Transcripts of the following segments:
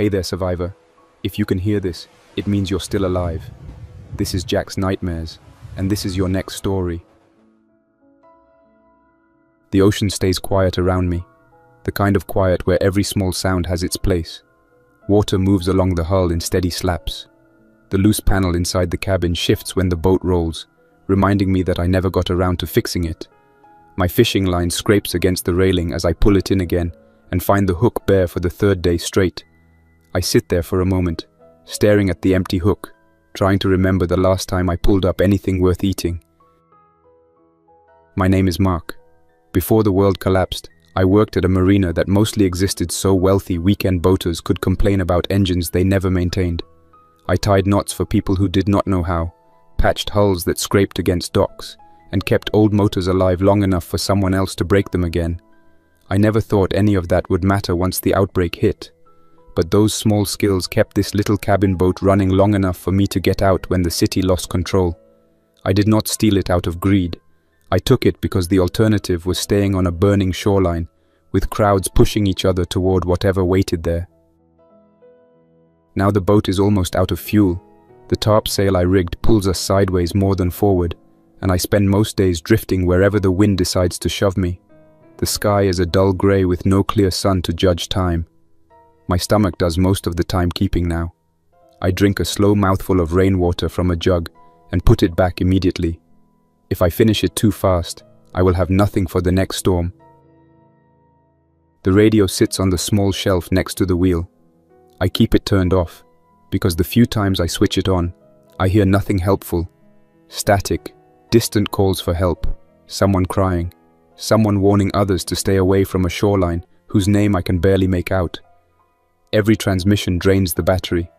Hey there, survivor. If you can hear this, it means you're still alive. This is Jack's Nightmares, and this is your next story. The ocean stays quiet around me, the kind of quiet where every small sound has its place. Water moves along the hull in steady slaps. The loose panel inside the cabin shifts when the boat rolls, reminding me that I never got around to fixing it. My fishing line scrapes against the railing as I pull it in again and find the hook bare for the third day straight. I sit there for a moment, staring at the empty hook, trying to remember the last time I pulled up anything worth eating. My name is Mark. Before the world collapsed, I worked at a marina that mostly existed so wealthy weekend boaters could complain about engines they never maintained. I tied knots for people who did not know how, patched hulls that scraped against docks, and kept old motors alive long enough for someone else to break them again. I never thought any of that would matter once the outbreak hit. But those small skills kept this little cabin boat running long enough for me to get out when the city lost control. I did not steal it out of greed. I took it because the alternative was staying on a burning shoreline, with crowds pushing each other toward whatever waited there. Now the boat is almost out of fuel. The tarp sail I rigged pulls us sideways more than forward, and I spend most days drifting wherever the wind decides to shove me. The sky is a dull grey with no clear sun to judge time. My stomach does most of the timekeeping now. I drink a slow mouthful of rainwater from a jug and put it back immediately. If I finish it too fast, I will have nothing for the next storm. The radio sits on the small shelf next to the wheel. I keep it turned off, because the few times I switch it on, I hear nothing helpful. Static, distant calls for help, someone crying, someone warning others to stay away from a shoreline whose name I can barely make out. Every transmission drains the battery,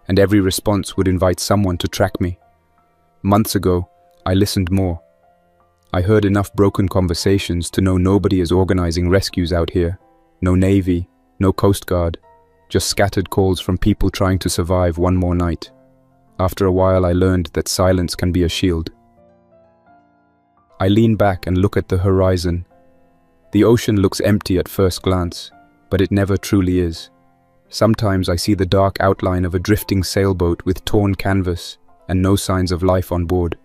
and every response would invite someone to track me. Months ago, I listened more. I heard enough broken conversations to know nobody is organizing rescues out here. No Navy, no Coast Guard, just scattered calls from people trying to survive one more night. After a while, I learned that silence can be a shield. I lean back and look at the horizon. The ocean looks empty at first glance, but it never truly is. Sometimes I see the dark outline of a drifting sailboat with torn canvas and no signs of life on board.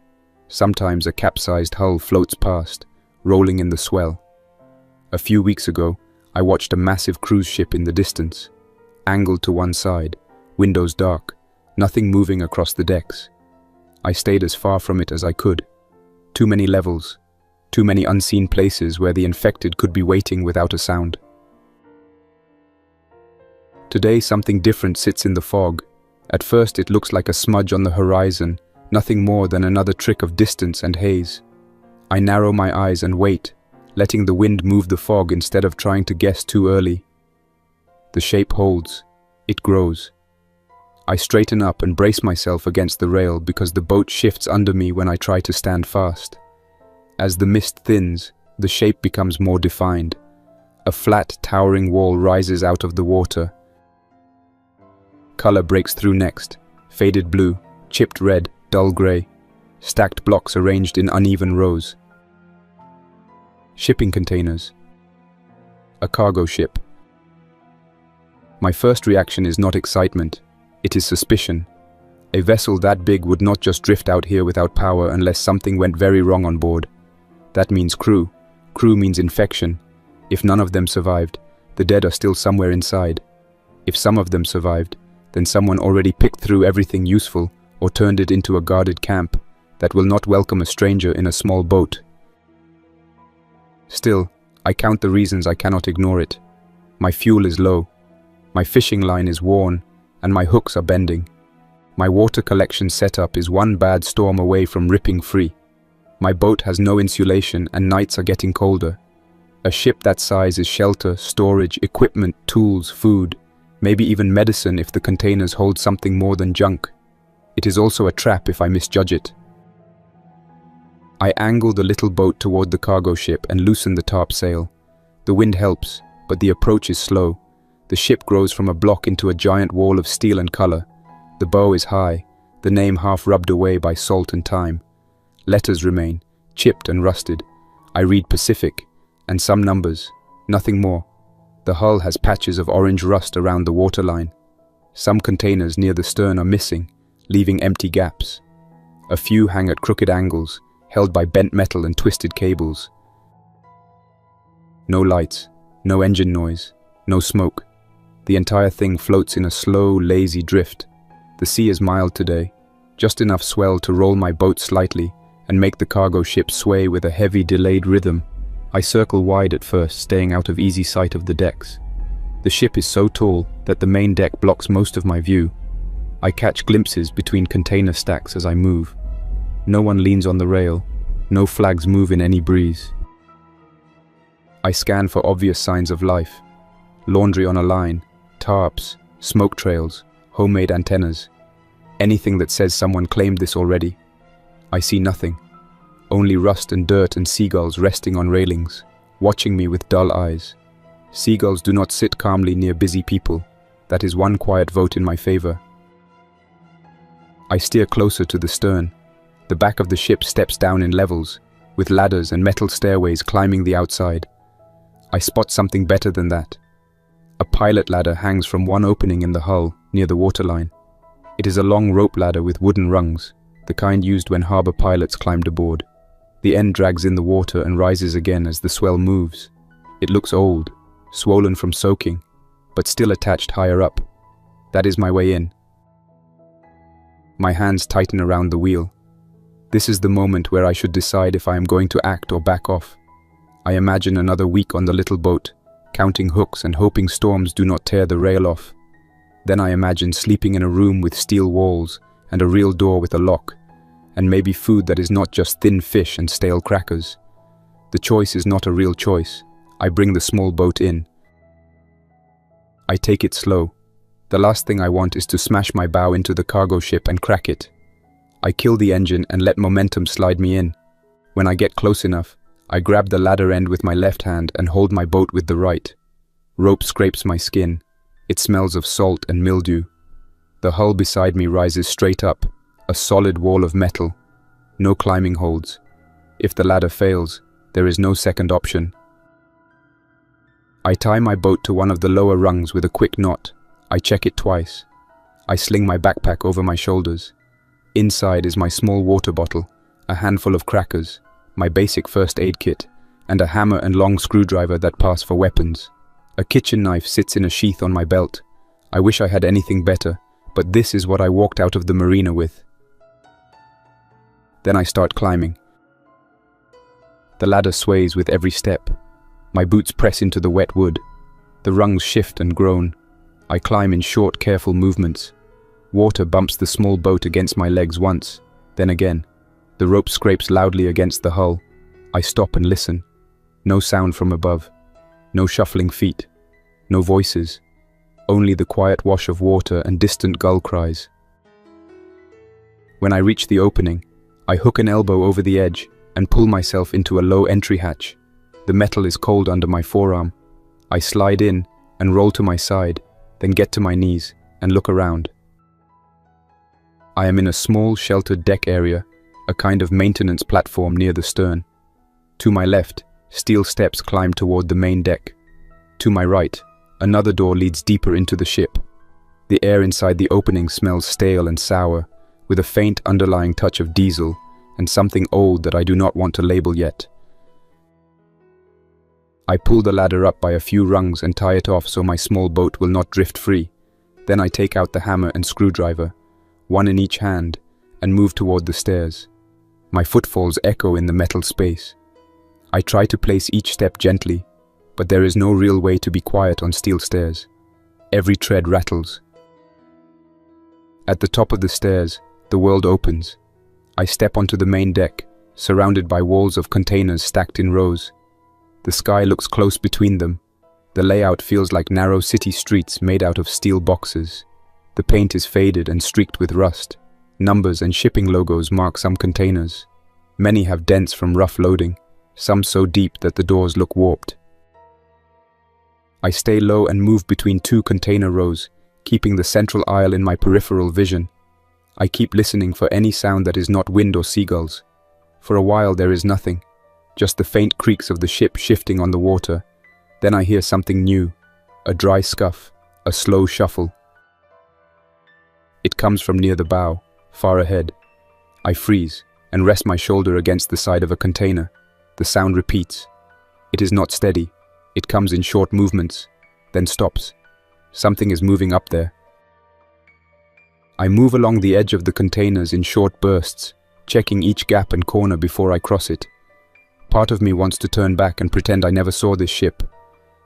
Sometimes a capsized hull floats past, rolling in the swell. A few weeks ago, I watched a massive cruise ship in the distance, angled to one side, windows dark, nothing moving across the decks. I stayed as far from it as I could. Too many levels, too many unseen places where the infected could be waiting without a sound. Today, something different sits in the fog. At first, it looks like a smudge on the horizon, nothing more than another trick of distance and haze. I narrow my eyes and wait, letting the wind move the fog instead of trying to guess too early. The shape holds. It grows. I straighten up and brace myself against the rail because the boat shifts under me when I try to stand fast. As the mist thins, the shape becomes more defined. A flat, towering wall rises out of the water. Color breaks through next. Faded blue, chipped red, dull gray. Stacked blocks arranged in uneven rows. Shipping containers. A cargo ship. My first reaction is not excitement. It is suspicion. A vessel that big would not just drift out here without power unless something went very wrong on board. That means crew. Crew means infection. If none of them survived, the dead are still somewhere inside. If some of them survived, then someone already picked through everything useful or turned it into a guarded camp that will not welcome a stranger in a small boat. Still, I count the reasons I cannot ignore it. My fuel is low. My fishing line is worn, and my hooks are bending. My water collection setup is one bad storm away from ripping free. My boat has no insulation and nights are getting colder. A ship that size is shelter, storage, equipment, tools, food, maybe even medicine if the containers hold something more than junk. It is also a trap if I misjudge it. I angle the little boat toward the cargo ship and loosen the tarp sail. The wind helps, but the approach is slow. The ship grows from a block into a giant wall of steel and color. The bow is high, the name half rubbed away by salt and time. Letters remain, chipped and rusted. I read Pacific, and some numbers, nothing more. The hull has patches of orange rust around the waterline. Some containers near the stern are missing, leaving empty gaps. A few hang at crooked angles, held by bent metal and twisted cables. No lights, no engine noise, no smoke. The entire thing floats in a slow, lazy drift. The sea is mild today, just enough swell to roll my boat slightly and make the cargo ship sway with a heavy, delayed rhythm. I circle wide at first, staying out of easy sight of the decks. The ship is so tall that the main deck blocks most of my view. I catch glimpses between container stacks as I move. No one leans on the rail, no flags move in any breeze. I scan for obvious signs of life. Laundry on a line, tarps, smoke trails, homemade antennas. Anything that says someone claimed this already. I see nothing. Only rust and dirt and seagulls resting on railings, watching me with dull eyes. Seagulls do not sit calmly near busy people. That is one quiet vote in my favor. I steer closer to the stern. The back of the ship steps down in levels, with ladders and metal stairways climbing the outside. I spot something better than that. A pilot ladder hangs from one opening in the hull, near the waterline. It is a long rope ladder with wooden rungs, the kind used when harbor pilots climbed aboard. The end drags in the water and rises again as the swell moves. It looks old, swollen from soaking, but still attached higher up. That is my way in. My hands tighten around the wheel. This is the moment where I should decide if I am going to act or back off. I imagine another week on the little boat, counting hooks and hoping storms do not tear the rail off. Then I imagine sleeping in a room with steel walls and a real door with a lock, and maybe food that is not just thin fish and stale crackers. The choice is not a real choice. I bring the small boat in. I take it slow. The last thing I want is to smash my bow into the cargo ship and crack it. I kill the engine and let momentum slide me in. When I get close enough, I grab the ladder end with my left hand and hold my boat with the right. Rope scrapes my skin. It smells of salt and mildew. The hull beside me rises straight up, a solid wall of metal. No climbing holds. If the ladder fails, there is no second option. I tie my boat to one of the lower rungs with a quick knot. I check it twice. I sling my backpack over my shoulders. Inside is my small water bottle, a handful of crackers, my basic first aid kit, and a hammer and long screwdriver that pass for weapons. A kitchen knife sits in a sheath on my belt. I wish I had anything better, but this is what I walked out of the marina with. Then I start climbing. The ladder sways with every step. My boots press into the wet wood. The rungs shift and groan. I climb in short, careful movements. Water bumps the small boat against my legs once, then again. The rope scrapes loudly against the hull. I stop and listen. No sound from above. No shuffling feet. No voices. Only the quiet wash of water and distant gull cries. When I reach the opening, I hook an elbow over the edge and pull myself into a low entry hatch. The metal is cold under my forearm. I slide in and roll to my side, then get to my knees and look around. I am in a small, sheltered deck area, a kind of maintenance platform near the stern. To my left, steel steps climb toward the main deck. To my right, another door leads deeper into the ship. The air inside the opening smells stale and sour, with a faint underlying touch of diesel and something old that I do not want to label yet. I pull the ladder up by a few rungs and tie it off so my small boat will not drift free. Then I take out the hammer and screwdriver, one in each hand, and move toward the stairs. My footfalls echo in the metal space. I try to place each step gently, but there is no real way to be quiet on steel stairs. Every tread rattles. At the top of the stairs, the world opens. I step onto the main deck, surrounded by walls of containers stacked in rows. The sky looks close between them. The layout feels like narrow city streets made out of steel boxes. The paint is faded and streaked with rust. Numbers and shipping logos mark some containers. Many have dents from rough loading, some so deep that the doors look warped. I stay low and move between two container rows, keeping the central aisle in my peripheral vision. I keep listening for any sound that is not wind or seagulls. For a while there is nothing, just the faint creaks of the ship shifting on the water. Then I hear something new, a dry scuff, a slow shuffle. It comes from near the bow, far ahead. I freeze and rest my shoulder against the side of a container. The sound repeats. It is not steady. It comes in short movements, then stops. Something is moving up there. I move along the edge of the containers in short bursts, checking each gap and corner before I cross it. Part of me wants to turn back and pretend I never saw this ship.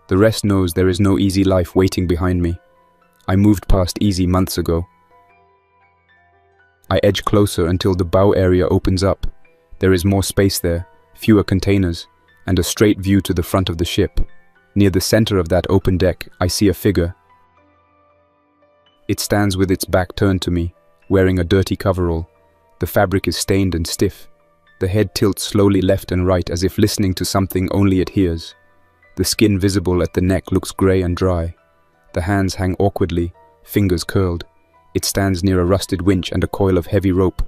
The rest knows there is no easy life waiting behind me. I moved past easy months ago. I edge closer until the bow area opens up. There is more space there, fewer containers, and a straight view to the front of the ship. Near the center of that open deck, I see a figure. It stands with its back turned to me, wearing a dirty coverall. The fabric is stained and stiff. The head tilts slowly left and right as if listening to something only it hears. The skin visible at the neck looks grey and dry. The hands hang awkwardly, fingers curled. It stands near a rusted winch and a coil of heavy rope.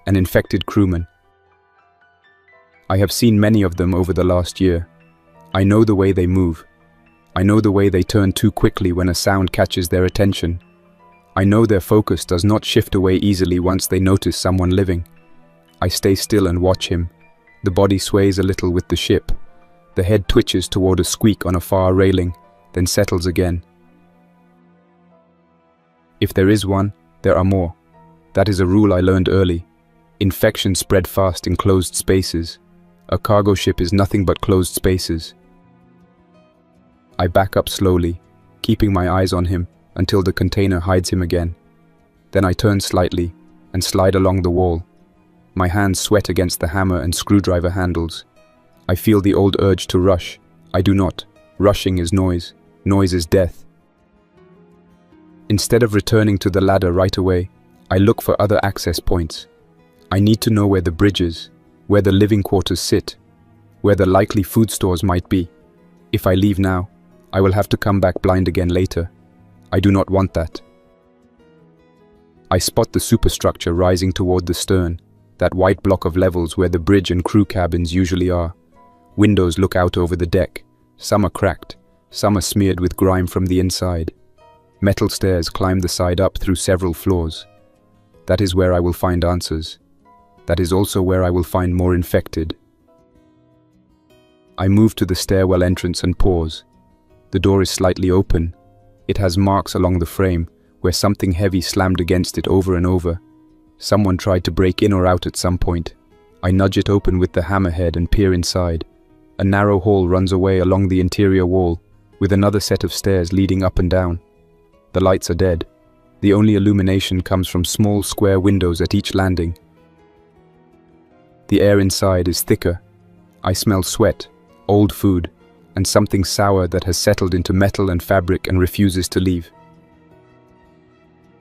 An infected crewman. I have seen many of them over the last year. I know the way they move. I know the way they turn too quickly when a sound catches their attention. I know their focus does not shift away easily once they notice someone living. I stay still and watch him. The body sways a little with the ship. The head twitches toward a squeak on a far railing, then settles again. If there is one, there are more. That is a rule I learned early. Infections spread fast in closed spaces. A cargo ship is nothing but closed spaces. I back up slowly, keeping my eyes on him until the container hides him again. Then I turn slightly and slide along the wall. My hands sweat against the hammer and screwdriver handles. I feel the old urge to rush. I do not. Rushing is noise. Noise is death. Instead of returning to the ladder right away, I look for other access points. I need to know where the bridge is, where the living quarters sit, where the likely food stores might be. If I leave now, I will have to come back blind again later. I do not want that. I spot the superstructure rising toward the stern, that white block of levels where the bridge and crew cabins usually are. Windows look out over the deck. Some are cracked, some are smeared with grime from the inside. Metal stairs climb the side up through several floors. That is where I will find answers. That is also where I will find more infected. I move to the stairwell entrance and pause. The door is slightly open. It has marks along the frame where something heavy slammed against it over and over. Someone tried to break in or out at some point. I nudge it open with the hammerhead and peer inside. A narrow hall runs away along the interior wall, with another set of stairs leading up and down. The lights are dead. The only illumination comes from small square windows at each landing. The air inside is thicker. I smell sweat, old food, and something sour that has settled into metal and fabric and refuses to leave.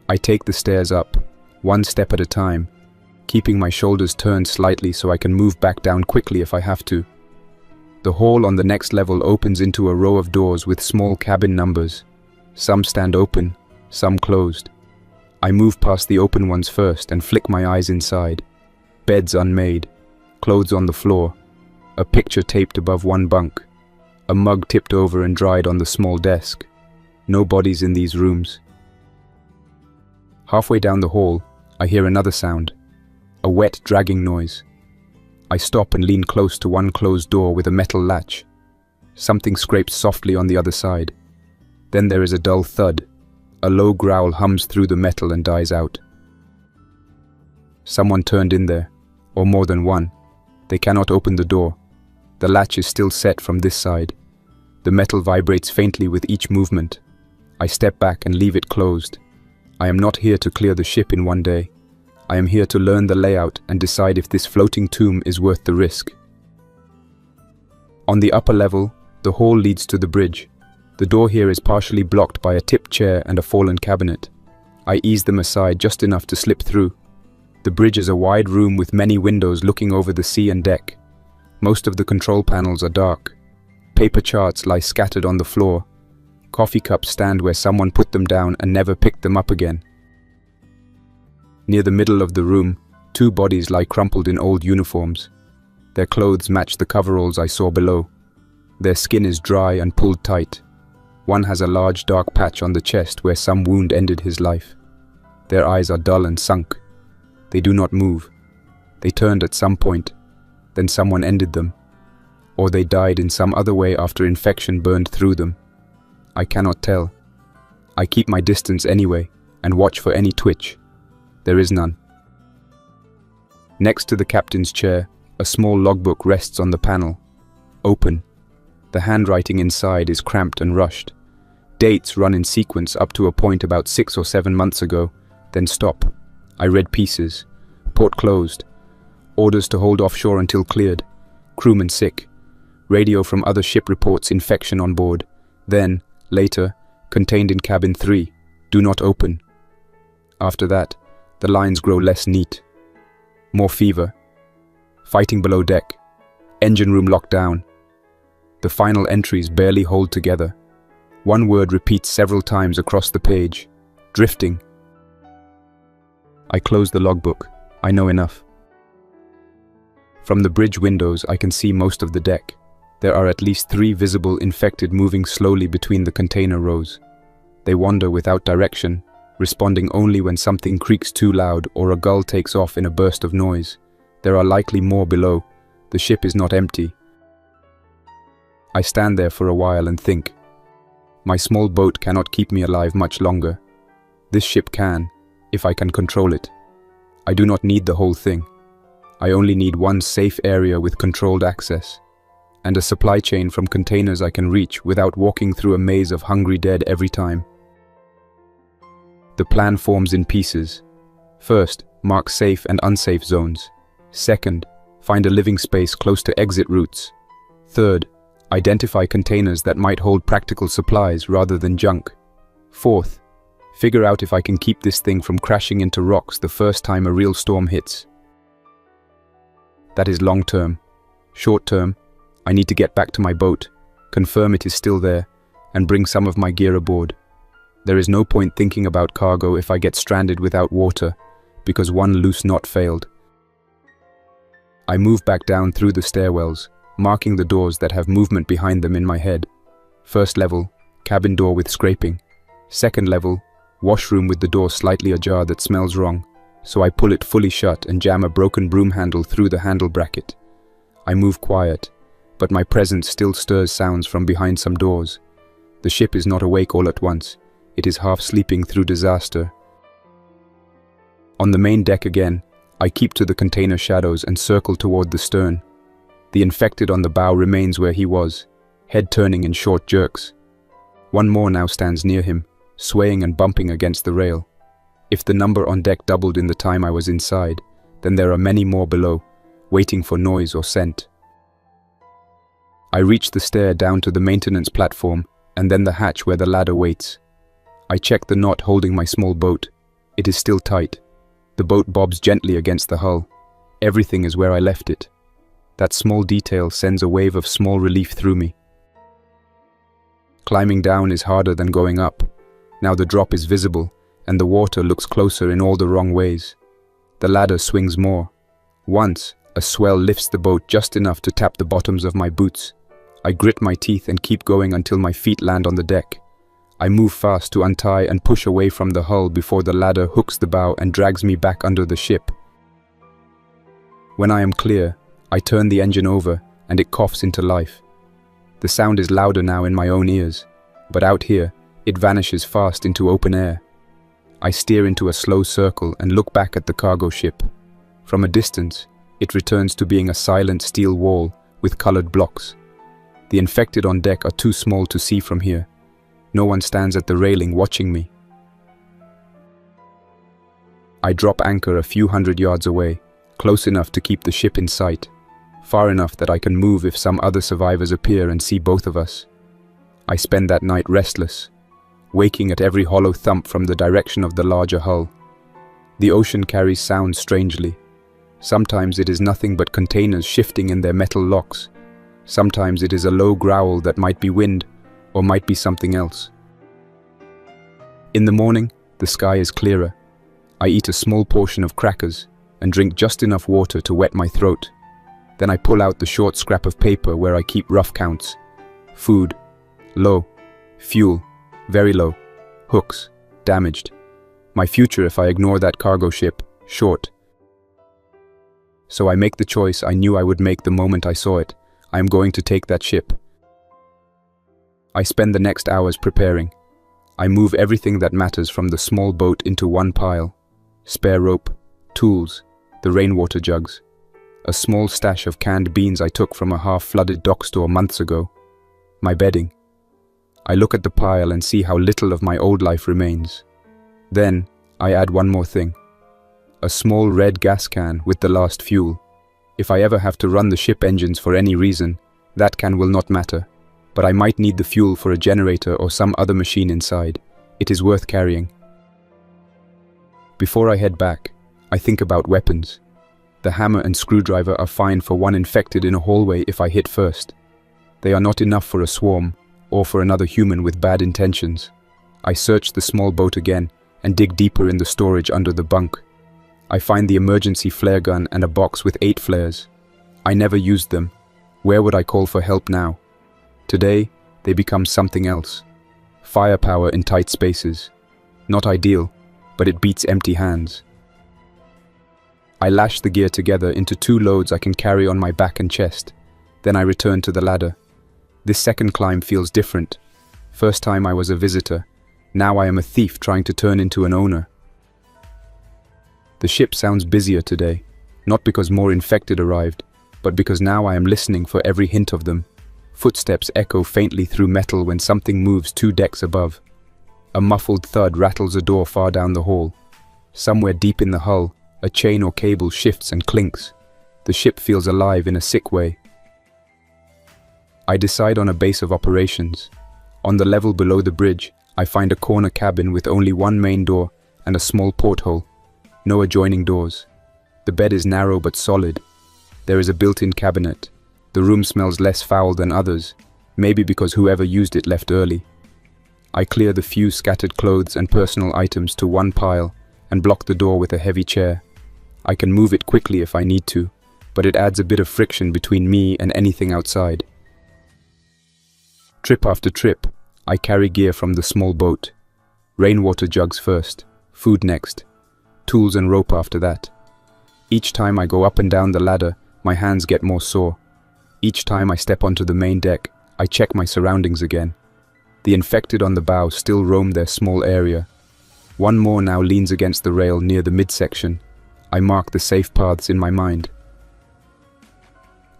I take the stairs up, one step at a time, keeping my shoulders turned slightly so I can move back down quickly if I have to. The hall on the next level opens into a row of doors with small cabin numbers. Some stand open, some closed. I move past the open ones first and flick my eyes inside. Beds unmade, clothes on the floor, a picture taped above one bunk, a mug tipped over and dried on the small desk. No bodies in these rooms. Halfway down the hall, I hear another sound, a wet, dragging noise. I stop and lean close to one closed door with a metal latch. Something scrapes softly on the other side. Then there is a dull thud. A low growl hums through the metal and dies out. Someone turned in there, or more than one. They cannot open the door. The latch is still set from this side. The metal vibrates faintly with each movement. I step back and leave it closed. I am not here to clear the ship in one day. I am here to learn the layout and decide if this floating tomb is worth the risk. On the upper level, the hall leads to the bridge. The door here is partially blocked by a tipped chair and a fallen cabinet. I ease them aside just enough to slip through. The bridge is a wide room with many windows looking over the sea and deck. Most of the control panels are dark. Paper charts lie scattered on the floor. Coffee cups stand where someone put them down and never picked them up again. Near the middle of the room, two bodies lie crumpled in old uniforms. Their clothes match the coveralls I saw below. Their skin is dry and pulled tight. One has a large dark patch on the chest where some wound ended his life. Their eyes are dull and sunk. They do not move. They turned at some point, then someone ended them. Or they died in some other way after infection burned through them. I cannot tell. I keep my distance anyway and watch for any twitch. There is none. Next to the captain's chair, a small logbook rests on the panel. Open. The handwriting inside is cramped and rushed. Dates run in sequence up to a point about 6 or 7 months ago, then stop. I read pieces. Port closed. Orders to hold offshore until cleared. Crewman sick. Radio from other ship reports infection on board. Then, later, contained in cabin 3. Do not open. After that, the lines grow less neat. More fever. Fighting below deck. Engine room locked down. The final entries barely hold together. One word repeats several times across the page. Drifting. I close the logbook. I know enough. From the bridge windows, I can see most of the deck. There are at least 3 visible infected moving slowly between the container rows. They wander without direction, responding only when something creaks too loud or a gull takes off in a burst of noise. There are likely more below. The ship is not empty. I stand there for a while and think. My small boat cannot keep me alive much longer. This ship can, if I can control it. I do not need the whole thing. I only need one safe area with controlled access, and a supply chain from containers I can reach without walking through a maze of hungry dead every time. The plan forms in pieces. First, mark safe and unsafe zones. Second, find a living space close to exit routes. Third, identify containers that might hold practical supplies rather than junk. Fourth, figure out if I can keep this thing from crashing into rocks the first time a real storm hits. That is long term. Short term, I need to get back to my boat, confirm it is still there, and bring some of my gear aboard. There is no point thinking about cargo if I get stranded without water, because one loose knot failed. I move back down through the stairwells, marking the doors that have movement behind them in my head. First level, cabin door with scraping. Second level, washroom with the door slightly ajar that smells wrong, so I pull it fully shut and jam a broken broom handle through the handle bracket. I move quiet, but my presence still stirs sounds from behind some doors. The ship is not awake all at once. It is half sleeping through disaster. On the main deck again, I keep to the container shadows and circle toward the stern. The infected on the bow remains where he was, head turning in short jerks. One more now stands near him, swaying and bumping against the rail. If the number on deck doubled in the time I was inside, then there are many more below, waiting for noise or scent. I reach the stair down to the maintenance platform, and then the hatch where the ladder waits. I check the knot holding my small boat. It is still tight. The boat bobs gently against the hull. Everything is where I left it. That small detail sends a wave of small relief through me. Climbing down is harder than going up. Now the drop is visible, and the water looks closer in all the wrong ways. The ladder swings more. Once, a swell lifts the boat just enough to tap the bottoms of my boots. I grit my teeth and keep going until my feet land on the deck. I move fast to untie and push away from the hull before the ladder hooks the bow and drags me back under the ship. When I am clear, I turn the engine over and it coughs into life. The sound is louder now in my own ears, but out here, it vanishes fast into open air. I steer into a slow circle and look back at the cargo ship. From a distance, it returns to being a silent steel wall with colored blocks. The infected on deck are too small to see from here. No one stands at the railing watching me. I drop anchor a few hundred yards away, close enough to keep the ship in sight, far enough that I can move if some other survivors appear and see both of us. I spend that night restless, waking at every hollow thump from the direction of the larger hull. The ocean carries sounds strangely. Sometimes it is nothing but containers shifting in their metal locks. Sometimes it is a low growl that might be wind, or might be something else. In the morning, the sky is clearer. I eat a small portion of crackers and drink just enough water to wet my throat. Then I pull out the short scrap of paper where I keep rough counts. Food, low, fuel, Very low. Hooks. Damaged. My future if I ignore that cargo ship. Short. So I make the choice I knew I would make the moment I saw it. I am going to take that ship. I spend the next hours preparing. I move everything that matters from the small boat into one pile. Spare rope, tools, the rainwater jugs, a small stash of canned beans I took from a half-flooded dock store months ago, my bedding. I look at the pile and see how little of my old life remains. Then, I add one more thing. A small red gas can with the last fuel. If I ever have to run the ship engines for any reason, that can will not matter. But I might need the fuel for a generator or some other machine inside. It is worth carrying. Before I head back, I think about weapons. The hammer and screwdriver are fine for one infected in a hallway if I hit first. They are not enough for a swarm, or for another human with bad intentions. I search the small boat again, and dig deeper in the storage under the bunk. I find the emergency flare gun and a box with 8 flares. I never used them. Where would I call for help now? Today, they become something else. Firepower in tight spaces. Not ideal, but it beats empty hands. I lash the gear together into 2 loads I can carry on my back and chest. Then I return to the ladder. This second climb feels different. First time I was a visitor. Now I am a thief trying to turn into an owner. The ship sounds busier today, not because more infected arrived, but because now I am listening for every hint of them. Footsteps echo faintly through metal when something moves 2 decks above. A muffled thud rattles a door far down the hall. Somewhere deep in the hull, a chain or cable shifts and clinks. The ship feels alive in a sick way. I decide on a base of operations. On the level below the bridge, I find a corner cabin with only one main door and a small porthole. No adjoining doors. The bed is narrow but solid. There is a built-in cabinet. The room smells less foul than others, maybe because whoever used it left early. I clear the few scattered clothes and personal items to one pile and block the door with a heavy chair. I can move it quickly if I need to, but it adds a bit of friction between me and anything outside. Trip after trip, I carry gear from the small boat. Rainwater jugs first, food next, tools and rope after that. Each time I go up and down the ladder, my hands get more sore. Each time I step onto the main deck, I check my surroundings again. The infected on the bow still roam their small area. One more now leans against the rail near the midsection. I mark the safe paths in my mind.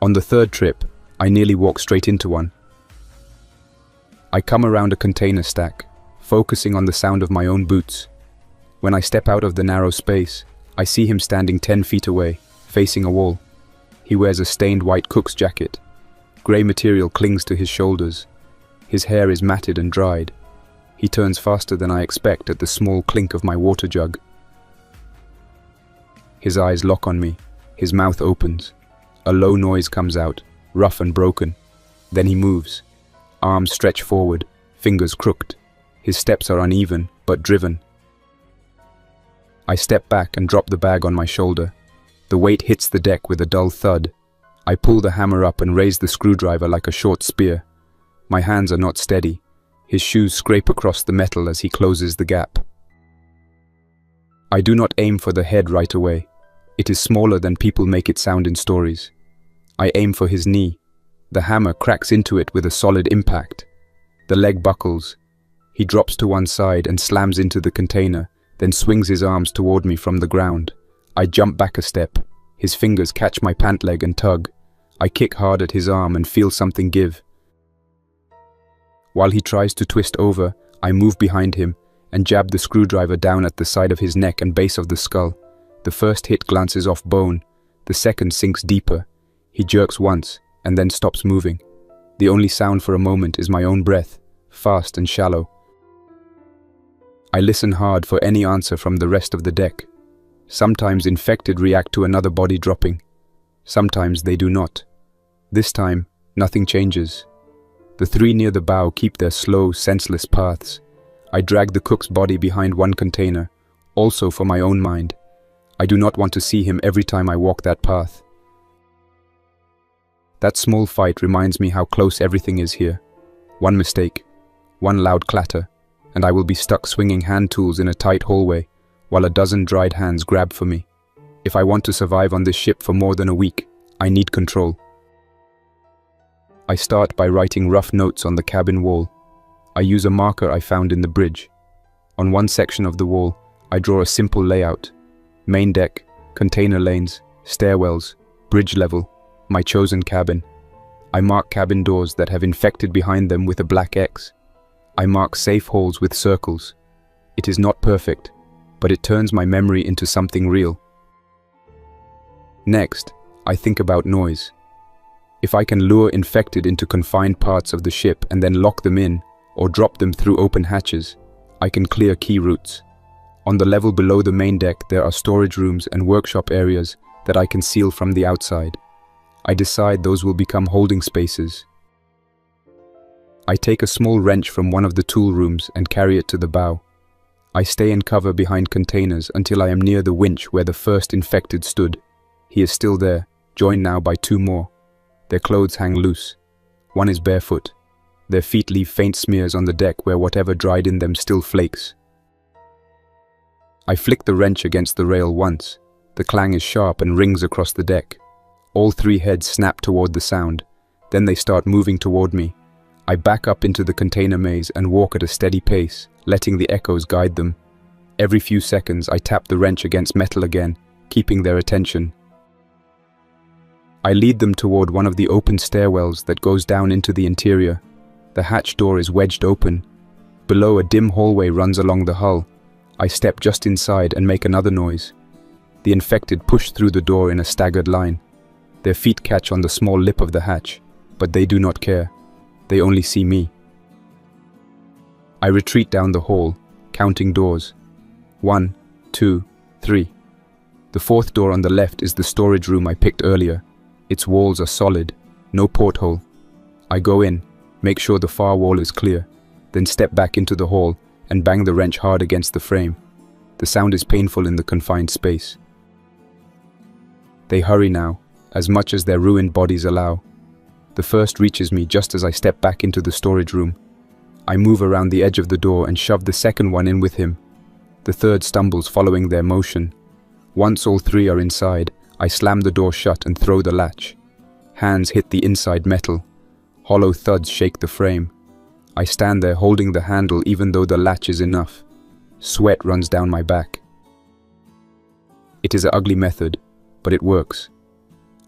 On the third trip, I nearly walk straight into one. I come around a container stack, focusing on the sound of my own boots. When I step out of the narrow space, I see him standing 10 feet away, facing a wall. He wears a stained white cook's jacket. Grey material clings to his shoulders. His hair is matted and dried. He turns faster than I expect at the small clink of my water jug. His eyes lock on me. His mouth opens. A low noise comes out, rough and broken. Then he moves. Arms stretch forward, fingers crooked. His steps are uneven, but driven. I step back and drop the bag on my shoulder. The weight hits the deck with a dull thud. I pull the hammer up and raise the screwdriver like a short spear. My hands are not steady. His shoes scrape across the metal as he closes the gap. I do not aim for the head right away. It is smaller than people make it sound in stories. I aim for his knee. The hammer cracks into it with a solid impact. The leg buckles. He drops to one side and slams into the container, then swings his arms toward me from the ground. I jump back a step. His fingers catch my pant leg and tug. I kick hard at his arm and feel something give. While he tries to twist over, I move behind him and jab the screwdriver down at the side of his neck and base of the skull. The first hit glances off bone. The second sinks deeper. He jerks once and then stops moving. The only sound for a moment is my own breath, fast and shallow. I listen hard for any answer from the rest of the deck. Sometimes infected react to another body dropping. Sometimes they do not. This time, nothing changes. The 3 near the bow keep their slow, senseless paths. I drag the cook's body behind one container, also for my own mind. I do not want to see him every time I walk that path. That small fight reminds me how close everything is here. One mistake, one loud clatter, and I will be stuck swinging hand tools in a tight hallway while a dozen dried hands grab for me. If I want to survive on this ship for more than a week, I need control. I start by writing rough notes on the cabin wall. I use a marker I found in the bridge. On one section of the wall, I draw a simple layout: main deck, container lanes, stairwells, bridge level, my chosen cabin. I mark cabin doors that have infected behind them with a black X. I mark safe holes with circles. It is not perfect, but it turns my memory into something real. Next, I think about noise. If I can lure infected into confined parts of the ship and then lock them in, or drop them through open hatches, I can clear key routes. On the level below the main deck, there are storage rooms and workshop areas that I can seal from the outside. I decide those will become holding spaces. I take a small wrench from one of the tool rooms and carry it to the bow. I stay in cover behind containers until I am near the winch where the first infected stood. He is still there, joined now by two more. Their clothes hang loose. One is barefoot. Their feet leave faint smears on the deck where whatever dried in them still flakes. I flick the wrench against the rail once. The clang is sharp and rings across the deck. All three heads snap toward the sound. Then they start moving toward me. I back up into the container maze and walk at a steady pace, letting the echoes guide them. Every few seconds, I tap the wrench against metal again, keeping their attention. I lead them toward one of the open stairwells that goes down into the interior. The hatch door is wedged open. Below, a dim hallway runs along the hull. I step just inside and make another noise. The infected push through the door in a staggered line. Their feet catch on the small lip of the hatch, but they do not care. They only see me. I retreat down the hall, counting doors. 1, 2, 3. The fourth door on the left is the storage room I picked earlier. Its walls are solid, no porthole. I go in, make sure the far wall is clear, then step back into the hall and bang the wrench hard against the frame. The sound is painful in the confined space. They hurry now, as much as their ruined bodies allow. The first reaches me just as I step back into the storage room. I move around the edge of the door and shove the second one in with him. The third stumbles following their motion. Once all three are inside, I slam the door shut and throw the latch. Hands hit the inside metal. Hollow thuds shake the frame. I stand there holding the handle even though the latch is enough. Sweat runs down my back. It is an ugly method, but it works.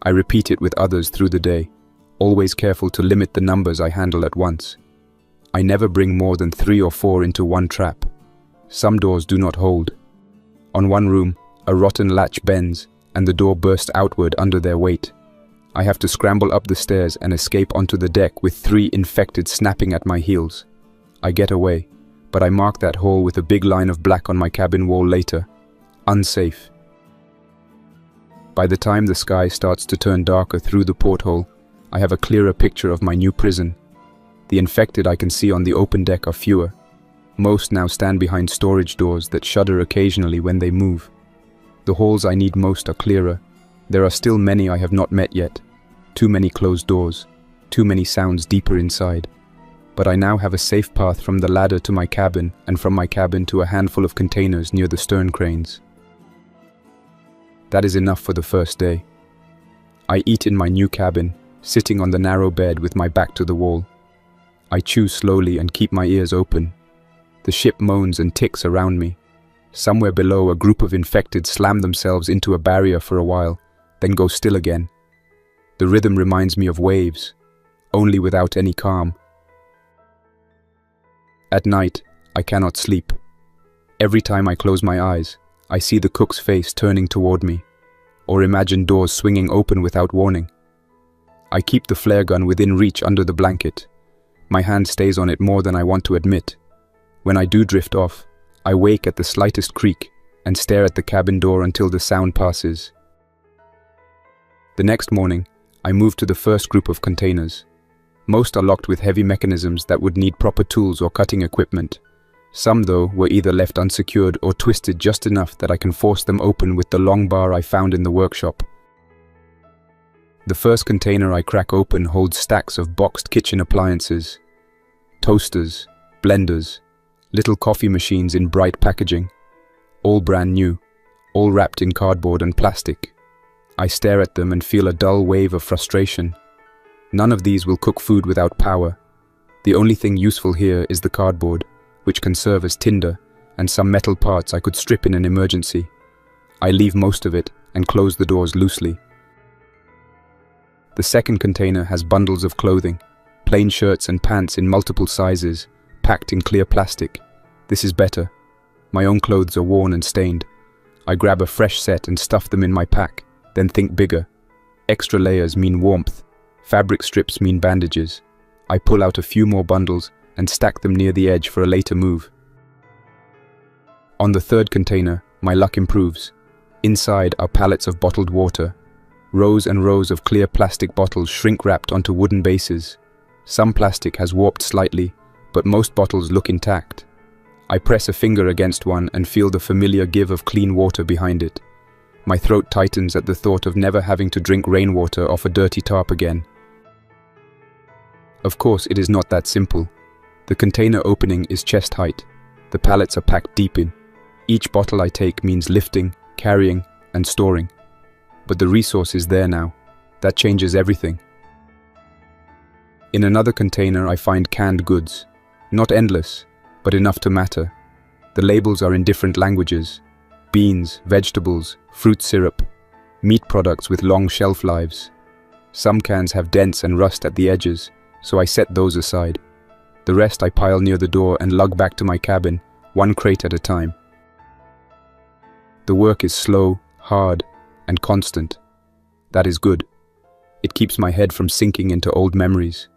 I repeat it with others through the day, always careful to limit the numbers I handle at once. I never bring more than 3 or 4 into one trap. Some doors do not hold. On one room, a rotten latch bends, and the door bursts outward under their weight. I have to scramble up the stairs and escape onto the deck with 3 infected snapping at my heels. I get away, but I mark that hole with a big line of black on my cabin wall later. Unsafe. By the time the sky starts to turn darker through the porthole, I have a clearer picture of my new prison. The infected I can see on the open deck are fewer. Most now stand behind storage doors that shudder occasionally when they move. The halls I need most are clearer. There are still many I have not met yet. Too many closed doors. Too many sounds deeper inside. But I now have a safe path from the ladder to my cabin and from my cabin to a handful of containers near the stern cranes. That is enough for the first day. I eat in my new cabin, sitting on the narrow bed with my back to the wall. I chew slowly and keep my ears open. The ship moans and ticks around me. Somewhere below, a group of infected slam themselves into a barrier for a while, then go still again. The rhythm reminds me of waves, only without any calm. At night, I cannot sleep. Every time I close my eyes, I see the cook's face turning toward me, or imagine doors swinging open without warning. I keep the flare gun within reach under the blanket. My hand stays on it more than I want to admit. When I do drift off, I wake at the slightest creak and stare at the cabin door until the sound passes. The next morning, I move to the first group of containers. Most are locked with heavy mechanisms that would need proper tools or cutting equipment. Some, though, were either left unsecured or twisted just enough that I can force them open with the long bar I found in the workshop. The first container I crack open holds stacks of boxed kitchen appliances. Toasters, blenders, Little coffee machines in bright packaging, all brand new, all wrapped in cardboard and plastic. I stare at them and feel a dull wave of frustration. None of these will cook food without power. The only thing useful here is the cardboard, which can serve as tinder, and some metal parts I could strip in an emergency. I leave most of it and close the doors loosely. The second container has bundles of clothing, plain shirts and pants in multiple sizes, packed in clear plastic. This is better. My own clothes are worn and stained. I grab a fresh set and stuff them in my pack, then think bigger. Extra layers mean warmth. Fabric strips mean bandages. I pull out a few more bundles and stack them near the edge for a later move. On the third container, my luck improves. Inside are pallets of bottled water. Rows and rows of clear plastic bottles shrink-wrapped onto wooden bases. Some plastic has warped slightly, but most bottles look intact. I press a finger against one and feel the familiar give of clean water behind it. My throat tightens at the thought of never having to drink rainwater off a dirty tarp again. Of course, it is not that simple. The container opening is chest height. The pallets are packed deep in. Each bottle I take means lifting, carrying, and storing. But the resource is there now. That changes everything. In another container I find canned goods. Not endless, but enough to matter. The labels are in different languages. Beans, vegetables, fruit syrup, meat products with long shelf lives. Some cans have dents and rust at the edges, so I set those aside. The rest I pile near the door and lug back to my cabin, one crate at a time. The work is slow, hard, and constant. That is good. It keeps my head from sinking into old memories.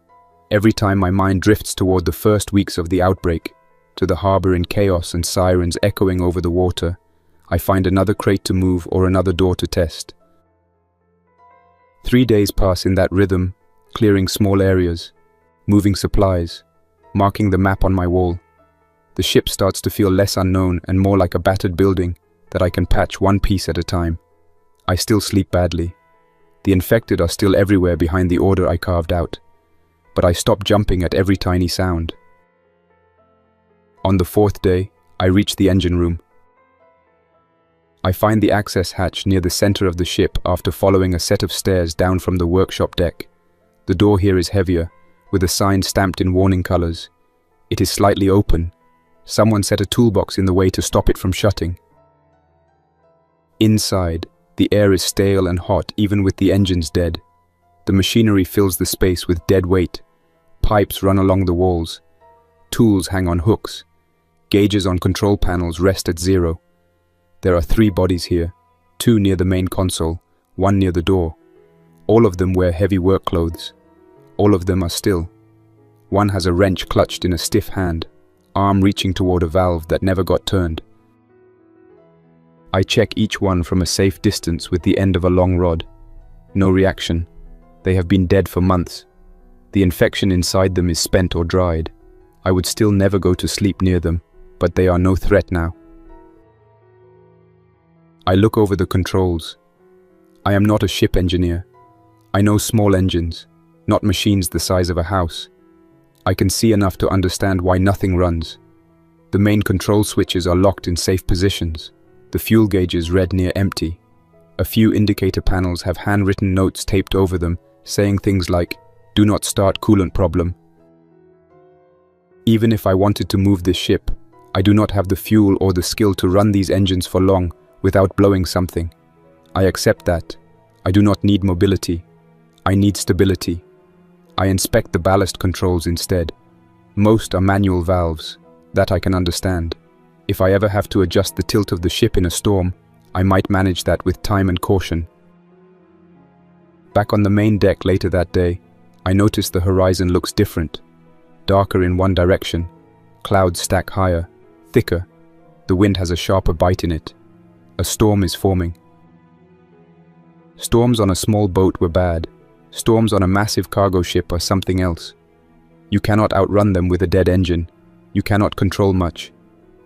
Every time my mind drifts toward the first weeks of the outbreak, to the harbor in chaos and sirens echoing over the water, I find another crate to move or another door to test. 3 days pass in that rhythm, clearing small areas, moving supplies, marking the map on my wall. The ship starts to feel less unknown and more like a battered building that I can patch one piece at a time. I still sleep badly. The infected are still everywhere behind the order I carved out, but I stop jumping at every tiny sound. On the 4th day, I reach the engine room. I find the access hatch near the center of the ship after following a set of stairs down from the workshop deck. The door here is heavier, with a sign stamped in warning colors. It is slightly open. Someone set a toolbox in the way to stop it from shutting. Inside, the air is stale and hot even with the engines dead. The machinery fills the space with dead weight. Pipes run along the walls. Tools hang on hooks. Gauges on control panels rest at 0. There are 3 bodies here, 2 near the main console, 1 near the door. All of them wear heavy work clothes. All of them are still. One has a wrench clutched in a stiff hand, arm reaching toward a valve that never got turned. I check each one from a safe distance with the end of a long rod. No reaction. They have been dead for months. The infection inside them is spent or dried. I would still never go to sleep near them, but they are no threat now. I look over the controls. I am not a ship engineer. I know small engines, not machines the size of a house. I can see enough to understand why nothing runs. The main control switches are locked in safe positions. The fuel gauge is read near empty. A few indicator panels have handwritten notes taped over them, saying things like, "Do not start, coolant problem." Even if I wanted to move this ship, I do not have the fuel or the skill to run these engines for long without blowing something. I accept that. I do not need mobility. I need stability. I inspect the ballast controls instead. Most are manual valves. That I can understand. If I ever have to adjust the tilt of the ship in a storm, I might manage that with time and caution. Back on the main deck later that day, I notice the horizon looks different. Darker in one direction. Clouds stack higher, thicker. The wind has a sharper bite in it. A storm is forming. Storms on a small boat were bad. Storms on a massive cargo ship are something else. You cannot outrun them with a dead engine. You cannot control much.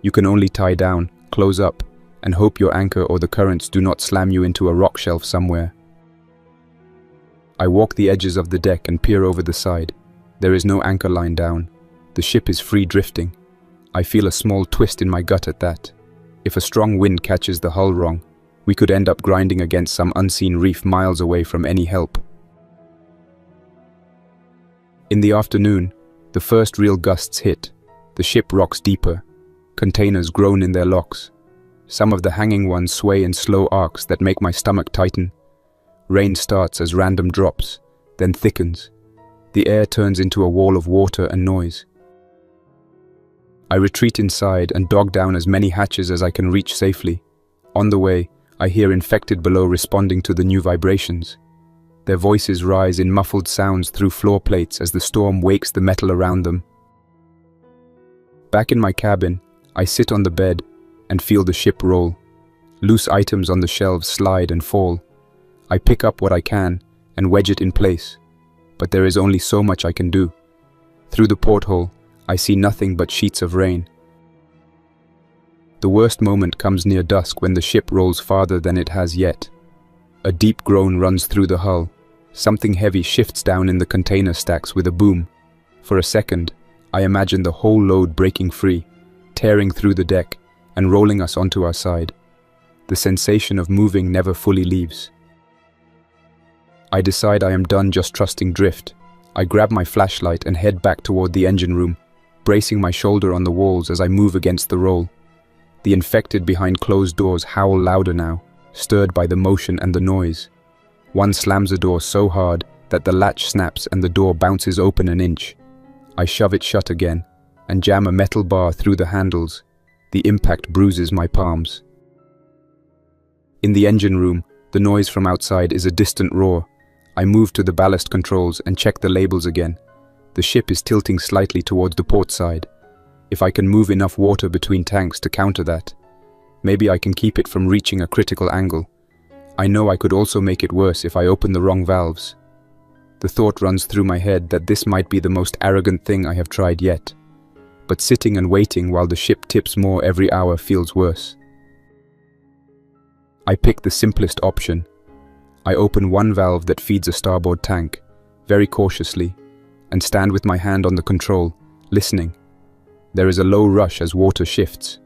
You can only tie down, close up, and hope your anchor or the currents do not slam you into a rock shelf somewhere. I walk the edges of the deck and peer over the side. There is no anchor line down. The ship is free drifting. I feel a small twist in my gut at that. If a strong wind catches the hull wrong, we could end up grinding against some unseen reef miles away from any help. In the afternoon, the first real gusts hit. The ship rocks deeper. Containers groan in their locks. Some of the hanging ones sway in slow arcs that make my stomach tighten. Rain starts as random drops, then thickens. The air turns into a wall of water and noise. I retreat inside and dog down as many hatches as I can reach safely. On the way, I hear infected below responding to the new vibrations. Their voices rise in muffled sounds through floor plates as the storm wakes the metal around them. Back in my cabin, I sit on the bed and feel the ship roll. Loose items on the shelves slide and fall. I pick up what I can and wedge it in place, but there is only so much I can do. Through the porthole, I see nothing but sheets of rain. The worst moment comes near dusk when the ship rolls farther than it has yet. A deep groan runs through the hull. Something heavy shifts down in the container stacks with a boom. For a second, I imagine the whole load breaking free, tearing through the deck, and rolling us onto our side. The sensation of moving never fully leaves. I decide I am done just trusting drift. I grab my flashlight and head back toward the engine room, bracing my shoulder on the walls as I move against the roll. The infected behind closed doors howl louder now, stirred by the motion and the noise. One slams a door so hard that the latch snaps and the door bounces open an inch. I shove it shut again and jam a metal bar through the handles. The impact bruises my palms. In the engine room, the noise from outside is a distant roar. I move to the ballast controls and check the labels again. The ship is tilting slightly towards the port side. If I can move enough water between tanks to counter that, maybe I can keep it from reaching a critical angle. I know I could also make it worse if I open the wrong valves. The thought runs through my head that this might be the most arrogant thing I have tried yet. But sitting and waiting while the ship tips more every hour feels worse. I pick the simplest option. I open one valve that feeds a starboard tank, very cautiously, and stand with my hand on the control, listening. There is a low rush as water shifts.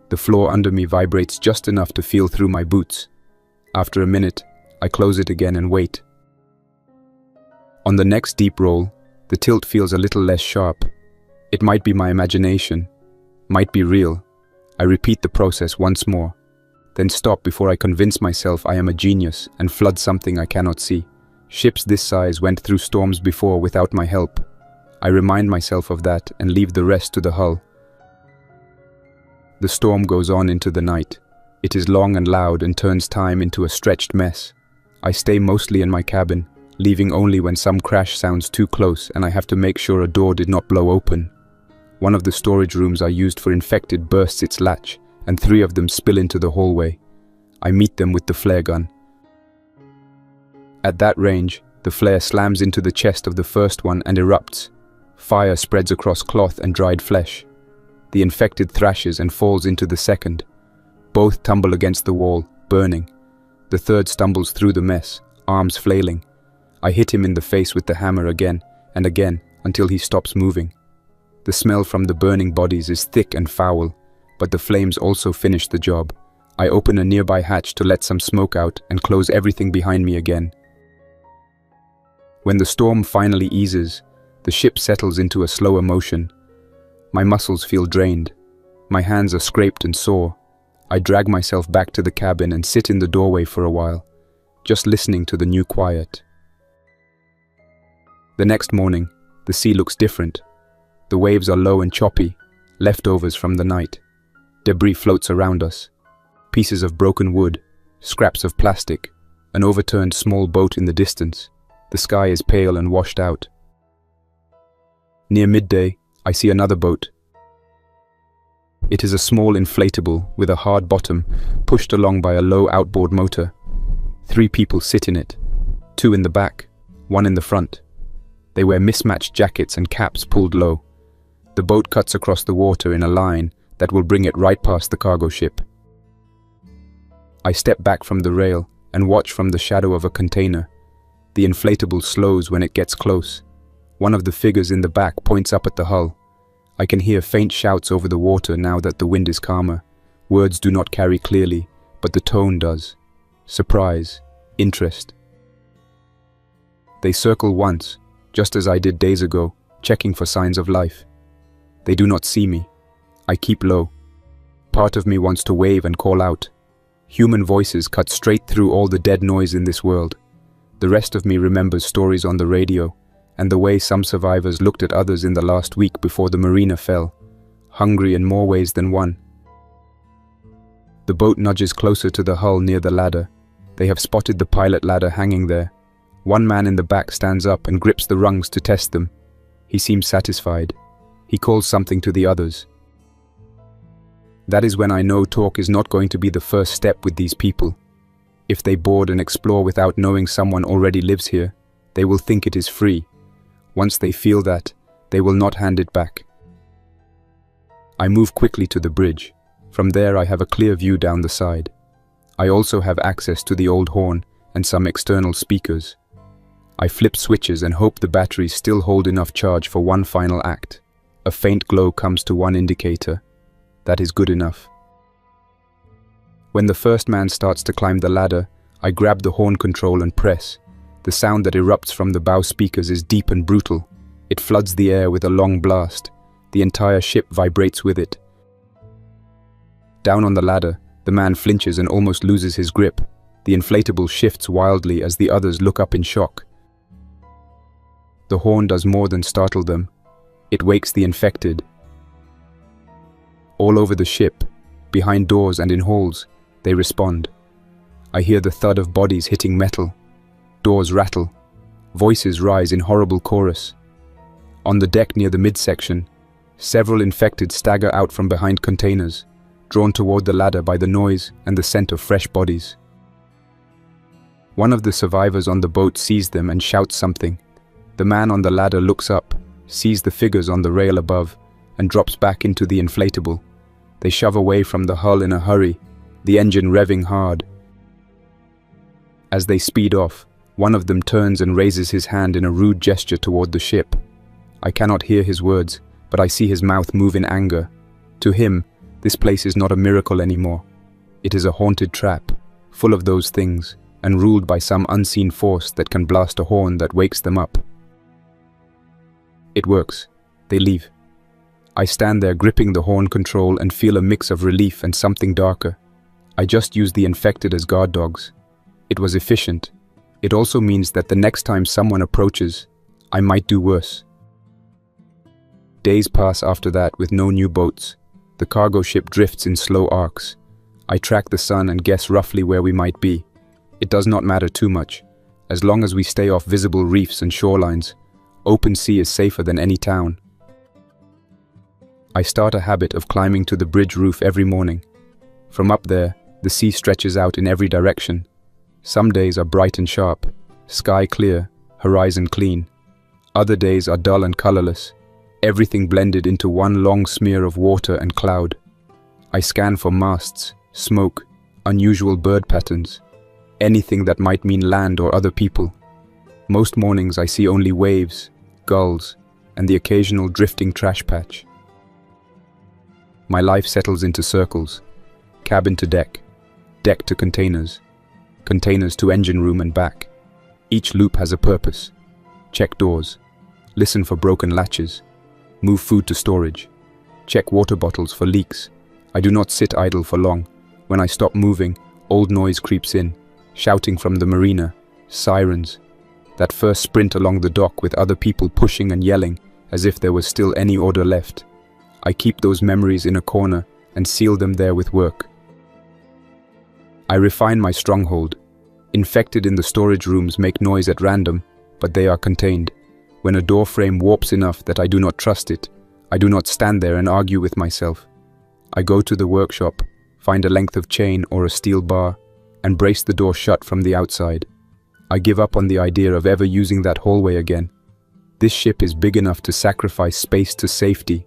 The floor under me vibrates just enough to feel through my boots. After a minute, I close it again and wait. On the next deep roll, the tilt feels a little less sharp. It might be my imagination, might be real. I repeat the process once more, then stop before I convince myself I am a genius and flood something I cannot see. Ships this size went through storms before without my help. I remind myself of that and leave the rest to the hull. The storm goes on into the night. It is long and loud and turns time into a stretched mess. I stay mostly in my cabin, leaving only when some crash sounds too close and I have to make sure a door did not blow open. One of the storage rooms I used for infected bursts its latch, and 3 of them spill into the hallway. I meet them with the flare gun. At that range, the flare slams into the chest of the first one and erupts. Fire spreads across cloth and dried flesh. The infected thrashes and falls into the second. Both tumble against the wall, burning. The third stumbles through the mess, arms flailing. I hit him in the face with the hammer again and again until he stops moving. The smell from the burning bodies is thick and foul, but the flames also finish the job. I open a nearby hatch to let some smoke out and close everything behind me again. When the storm finally eases, the ship settles into a slower motion. My muscles feel drained. My hands are scraped and sore. I drag myself back to the cabin and sit in the doorway for a while, just listening to the new quiet. The next morning, the sea looks different. The waves are low and choppy, leftovers from the night. Debris floats around us. Pieces of broken wood, scraps of plastic, an overturned small boat in the distance. The sky is pale and washed out. Near midday, I see another boat. It is a small inflatable with a hard bottom, pushed along by a low outboard motor. 3 people sit in it, 2 in the back, 1 in the front. They wear mismatched jackets and caps pulled low. The boat cuts across the water in a line that will bring it right past the cargo ship. I step back from the rail and watch from the shadow of a container. The inflatable slows when it gets close. One of the figures in the back points up at the hull. I can hear faint shouts over the water now that the wind is calmer. Words do not carry clearly, but the tone does. Surprise, interest. They circle once, just as I did days ago, checking for signs of life. They do not see me. I keep low. Part of me wants to wave and call out. Human voices cut straight through all the dead noise in this world. The rest of me remembers stories on the radio, and the way some survivors looked at others in the last week before the marina fell, hungry in more ways than one. The boat nudges closer to the hull near the ladder. They have spotted the pilot ladder hanging there. One man in the back stands up and grips the rungs to test them. He seems satisfied. He calls something to the others. That is when I know talk is not going to be the first step with these people. If they board and explore without knowing someone already lives here, they will think it is free. Once they feel that, they will not hand it back. I move quickly to the bridge. From there I have a clear view down the side. I also have access to the old horn and some external speakers. I flip switches and hope the batteries still hold enough charge for one final act. A faint glow comes to one indicator. That is good enough. When the first man starts to climb the ladder, I grab the horn control and press. The sound that erupts from the bow speakers is deep and brutal. It floods the air with a long blast. The entire ship vibrates with it. Down on the ladder, the man flinches and almost loses his grip. The inflatable shifts wildly as the others look up in shock. The horn does more than startle them. It wakes the infected. All over the ship, behind doors and in halls, they respond. I hear the thud of bodies hitting metal. Doors rattle. Voices rise in horrible chorus. On the deck near the midsection, several infected stagger out from behind containers, drawn toward the ladder by the noise and the scent of fresh bodies. One of the survivors on the boat sees them and shouts something. The man on the ladder looks up, sees the figures on the rail above, and drops back into the inflatable. They shove away from the hull in a hurry, the engine revving hard. As they speed off, one of them turns and raises his hand in a rude gesture toward the ship. I cannot hear his words, but I see his mouth move in anger. To him, this place is not a miracle anymore. It is a haunted trap, full of those things, and ruled by some unseen force that can blast a horn that wakes them up. It works. They leave. I stand there gripping the horn control and feel a mix of relief and something darker. I just used the infected as guard dogs. It was efficient. It also means that the next time someone approaches, I might do worse. Days pass after that with no new boats. The cargo ship drifts in slow arcs. I track the sun and guess roughly where we might be. It does not matter too much. As long as we stay off visible reefs and shorelines, open sea is safer than any town. I start a habit of climbing to the bridge roof every morning. From up there, the sea stretches out in every direction. Some days are bright and sharp, sky clear, horizon clean. Other days are dull and colorless, everything blended into one long smear of water and cloud. I scan for masts, smoke, unusual bird patterns, anything that might mean land or other people. Most mornings I see only waves, gulls, and the occasional drifting trash patch. My life settles into circles, cabin to deck, deck to containers, containers to engine room and back. Each loop has a purpose. Check doors, listen for broken latches, move food to storage, check water bottles for leaks. I do not sit idle for long. When I stop moving, old noise creeps in, shouting from the marina, sirens. That first sprint along the dock with other people pushing and yelling as if there was still any order left. I keep those memories in a corner and seal them there with work. I refine my stronghold. Infected in the storage rooms make noise at random, but they are contained. When a door frame warps enough that I do not trust it, I do not stand there and argue with myself. I go to the workshop, find a length of chain or a steel bar, and brace the door shut from the outside. I give up on the idea of ever using that hallway again. This ship is big enough to sacrifice space to safety.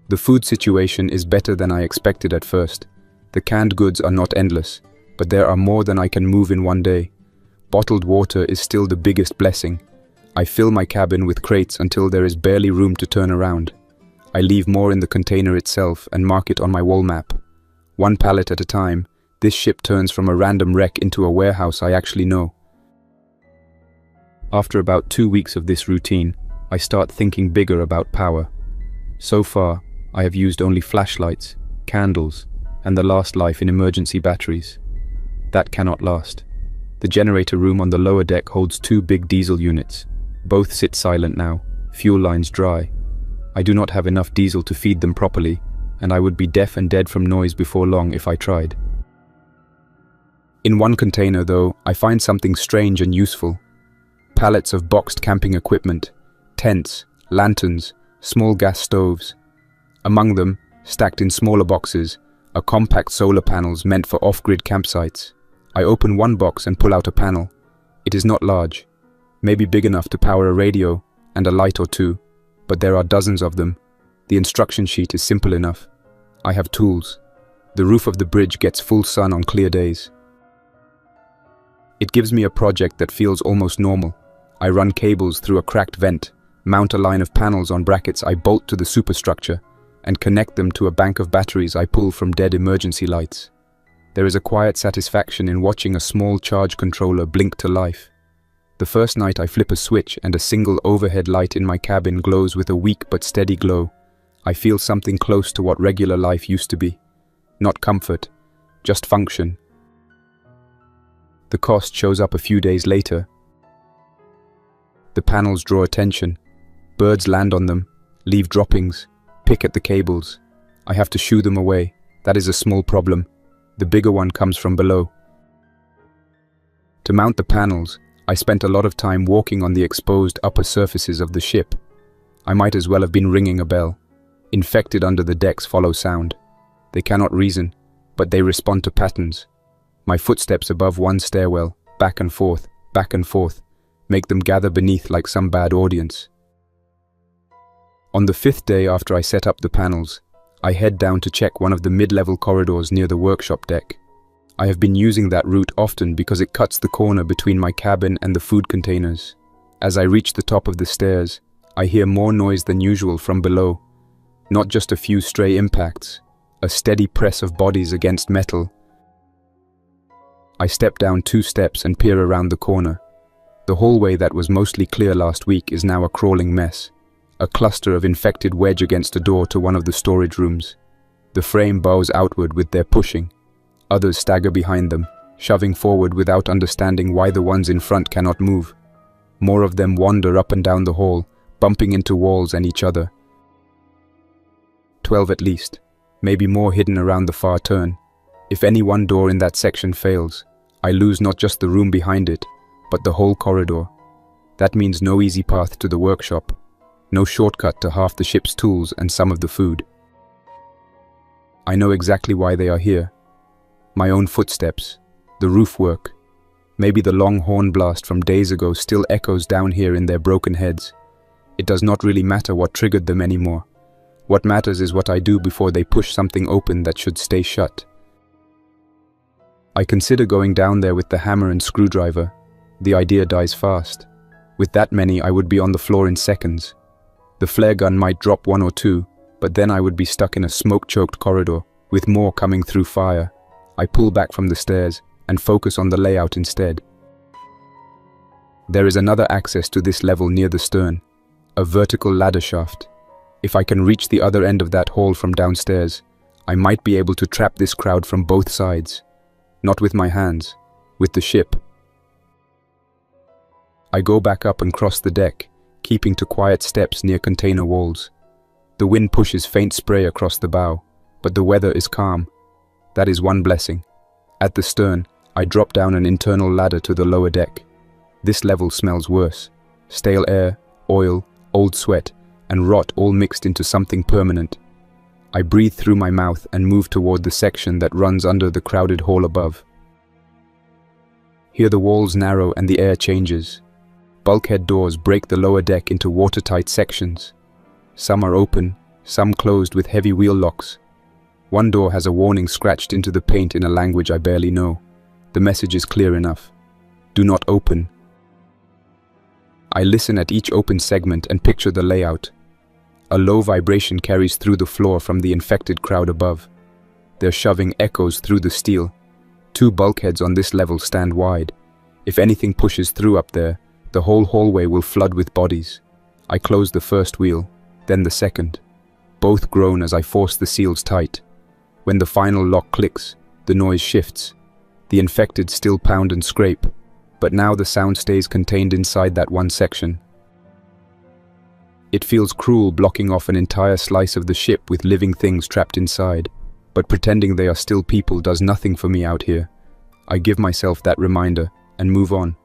The food situation is better than I expected at first. The canned goods are not endless, but there are more than I can move in one day. Bottled water is still the biggest blessing. I fill my cabin with crates until there is barely room to turn around. I leave more in the container itself and mark it on my wall map. One pallet at a time, this ship turns from a random wreck into a warehouse I actually know. After about 2 weeks of this routine, I start thinking bigger about power. So far, I have used only flashlights, candles, and the last life in emergency batteries. That cannot last. The generator room on the lower deck holds 2 big diesel units. Both sit silent now, fuel lines dry. I do not have enough diesel to feed them properly, and I would be deaf and dead from noise before long if I tried. In one container, though, I find something strange and useful. Pallets of boxed camping equipment, tents, lanterns, small gas stoves. Among them, stacked in smaller boxes, are compact solar panels meant for off-grid campsites. I open one box and pull out a panel. It is not large, maybe big enough to power a radio and a light or two, but there are dozens of them. The instruction sheet is simple enough. I have tools. The roof of the bridge gets full sun on clear days. It gives me a project that feels almost normal. I run cables through a cracked vent, mount a line of panels on brackets I bolt to the superstructure, and connect them to a bank of batteries I pull from dead emergency lights. There is a quiet satisfaction in watching a small charge controller blink to life. The first night I flip a switch and a single overhead light in my cabin glows with a weak but steady glow. I feel something close to what regular life used to be. Not comfort, just function. The cost shows up a few days later. The panels draw attention. Birds land on them, leave droppings, pick at the cables. I have to shoo them away. That is a small problem. The bigger one comes from below. To mount the panels, I spent a lot of time walking on the exposed upper surfaces of the ship. I might as well have been ringing a bell. Infected under the decks follow sound. They cannot reason, but they respond to patterns. My footsteps above one stairwell, back and forth, make them gather beneath like some bad audience. On the 5th day after I set up the panels, I head down to check one of the mid-level corridors near the workshop deck. I have been using that route often because it cuts the corner between my cabin and the food containers. As I reach the top of the stairs, I hear more noise than usual from below. Not just a few stray impacts, a steady press of bodies against metal. I step down 2 steps and peer around the corner. The hallway that was mostly clear last week is now a crawling mess. A cluster of infected wedge against a door to one of the storage rooms. The frame bows outward with their pushing. Others stagger behind them, shoving forward without understanding why the ones in front cannot move. More of them wander up and down the hall, bumping into walls and each other. 12 at least, maybe more hidden around the far turn. If any one door in that section fails, I lose not just the room behind it, but the whole corridor. That means no easy path to the workshop. No shortcut to half the ship's tools and some of the food. I know exactly why they are here. My own footsteps, the roof work. Maybe the long horn blast from days ago still echoes down here in their broken heads. It does not really matter what triggered them anymore. What matters is what I do before they push something open that should stay shut. I consider going down there with the hammer and screwdriver. The idea dies fast. With that many, I would be on the floor in seconds. The flare gun might drop 1 or 2, but then I would be stuck in a smoke-choked corridor, with more coming through fire. I pull back from the stairs and focus on the layout instead. There is another access to this level near the stern, a vertical ladder shaft. If I can reach the other end of that hall from downstairs, I might be able to trap this crowd from both sides. Not with my hands, with the ship. I go back up and cross the deck, keeping to quiet steps near container walls. The wind pushes faint spray across the bow, but the weather is calm. That is one blessing. At the stern, I drop down an internal ladder to the lower deck. This level smells worse. Stale air, oil, old sweat, and rot all mixed into something permanent. I breathe through my mouth and move toward the section that runs under the crowded hall above. Here the walls narrow and the air changes. Bulkhead doors break the lower deck into watertight sections. Some are open, some closed with heavy wheel locks. One door has a warning scratched into the paint in a language I barely know. The message is clear enough. Do not open. I listen at each open segment and picture the layout. A low vibration carries through the floor from the infected crowd above. Their shoving echoes through the steel. 2 bulkheads on this level stand wide. If anything pushes through up there, the whole hallway will flood with bodies. I close the first wheel, then the second. Both groan as I force the seals tight. When the final lock clicks, the noise shifts. The infected still pound and scrape, but now the sound stays contained inside that one section. It feels cruel blocking off an entire slice of the ship with living things trapped inside, but pretending they are still people does nothing for me out here. I give myself that reminder and move on.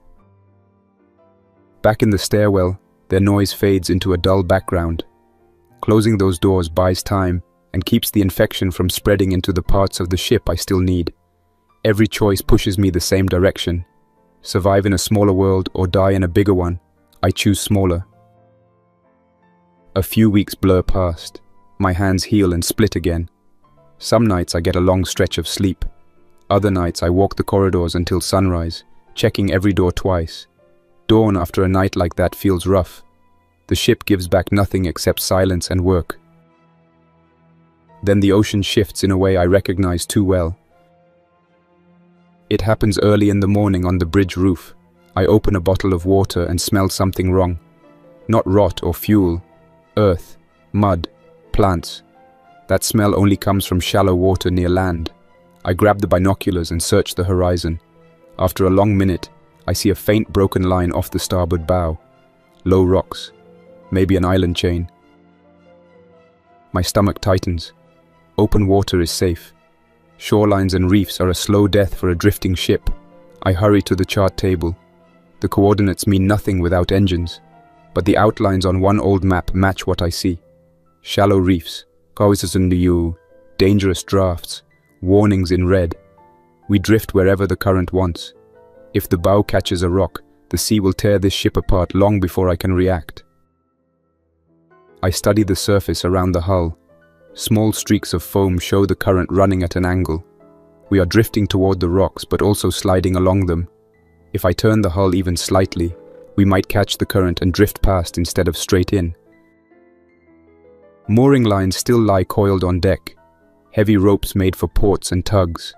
Back in the stairwell, their noise fades into a dull background. Closing those doors buys time and keeps the infection from spreading into the parts of the ship I still need. Every choice pushes me the same direction. Survive in a smaller world or die in a bigger one. I choose smaller. A few weeks blur past. My hands heal and split again. Some nights I get a long stretch of sleep. Other nights I walk the corridors until sunrise, checking every door twice. Dawn after a night like that feels rough. The ship gives back nothing except silence and work. Then the ocean shifts in a way I recognize too well. It happens early in the morning on the bridge roof. I open a bottle of water and smell something wrong. Not rot or fuel. Earth, mud, plants. That smell only comes from shallow water near land. I grab the binoculars and search the horizon. After a long minute, I see a faint broken line off the starboard bow. Low rocks. Maybe an island chain. My stomach tightens. Open water is safe. Shorelines and reefs are a slow death for a drifting ship. I hurry to the chart table. The coordinates mean nothing without engines, but the outlines on one old map match what I see. Shallow reefs, dangerous drafts, warnings in red. We drift wherever the current wants. If the bow catches a rock, the sea will tear this ship apart long before I can react. I study the surface around the hull. Small streaks of foam show the current running at an angle. We are drifting toward the rocks but also sliding along them. If I turn the hull even slightly, we might catch the current and drift past instead of straight in. Mooring lines still lie coiled on deck. Heavy ropes made for ports and tugs.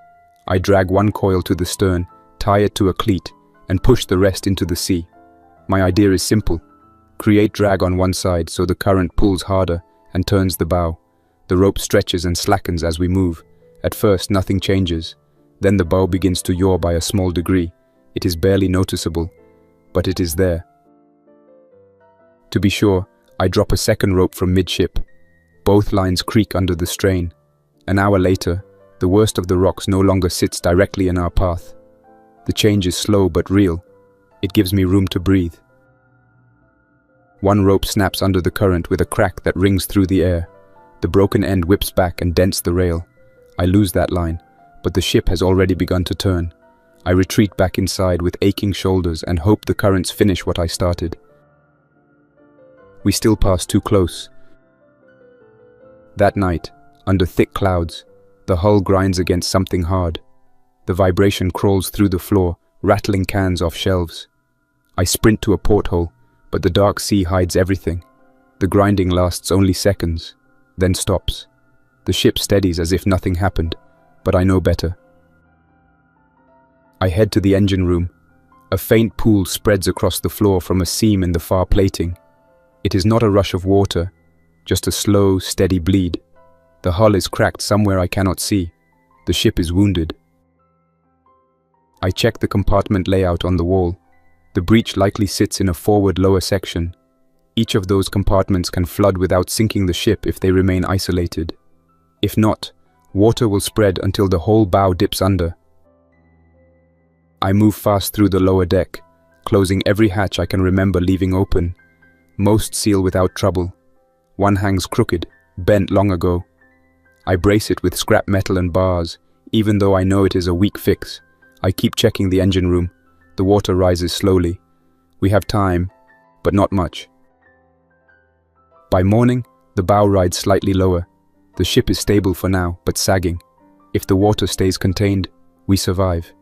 I drag one coil to the stern, tie it to a cleat, and push the rest into the sea. My idea is simple. Create drag on one side so the current pulls harder and turns the bow. The rope stretches and slackens as we move. At first, nothing changes. Then the bow begins to yaw by a small degree. It is barely noticeable, but it is there. To be sure, I drop a second rope from midship. Both lines creak under the strain. An hour later, the worst of the rocks no longer sits directly in our path. The change is slow but real. It gives me room to breathe. One rope snaps under the current with a crack that rings through the air. The broken end whips back and dents the rail. I lose that line, but the ship has already begun to turn. I retreat back inside with aching shoulders and hope the currents finish what I started. We still pass too close. That night, under thick clouds, the hull grinds against something hard. The vibration crawls through the floor, rattling cans off shelves. I sprint to a porthole, but the dark sea hides everything. The grinding lasts only seconds, then stops. The ship steadies as if nothing happened, but I know better. I head to the engine room. A faint pool spreads across the floor from a seam in the far plating. It is not a rush of water, just a slow, steady bleed. The hull is cracked somewhere I cannot see. The ship is wounded. I check the compartment layout on the wall. The breach likely sits in a forward lower section. Each of those compartments can flood without sinking the ship if they remain isolated. If not, water will spread until the whole bow dips under. I move fast through the lower deck, closing every hatch I can remember leaving open. Most seal without trouble. One hangs crooked, bent long ago. I brace it with scrap metal and bars, even though I know it is a weak fix. I keep checking the engine room. The water rises slowly. We have time, but not much. By morning, the bow rides slightly lower. The ship is stable for now, but sagging. If the water stays contained, we survive.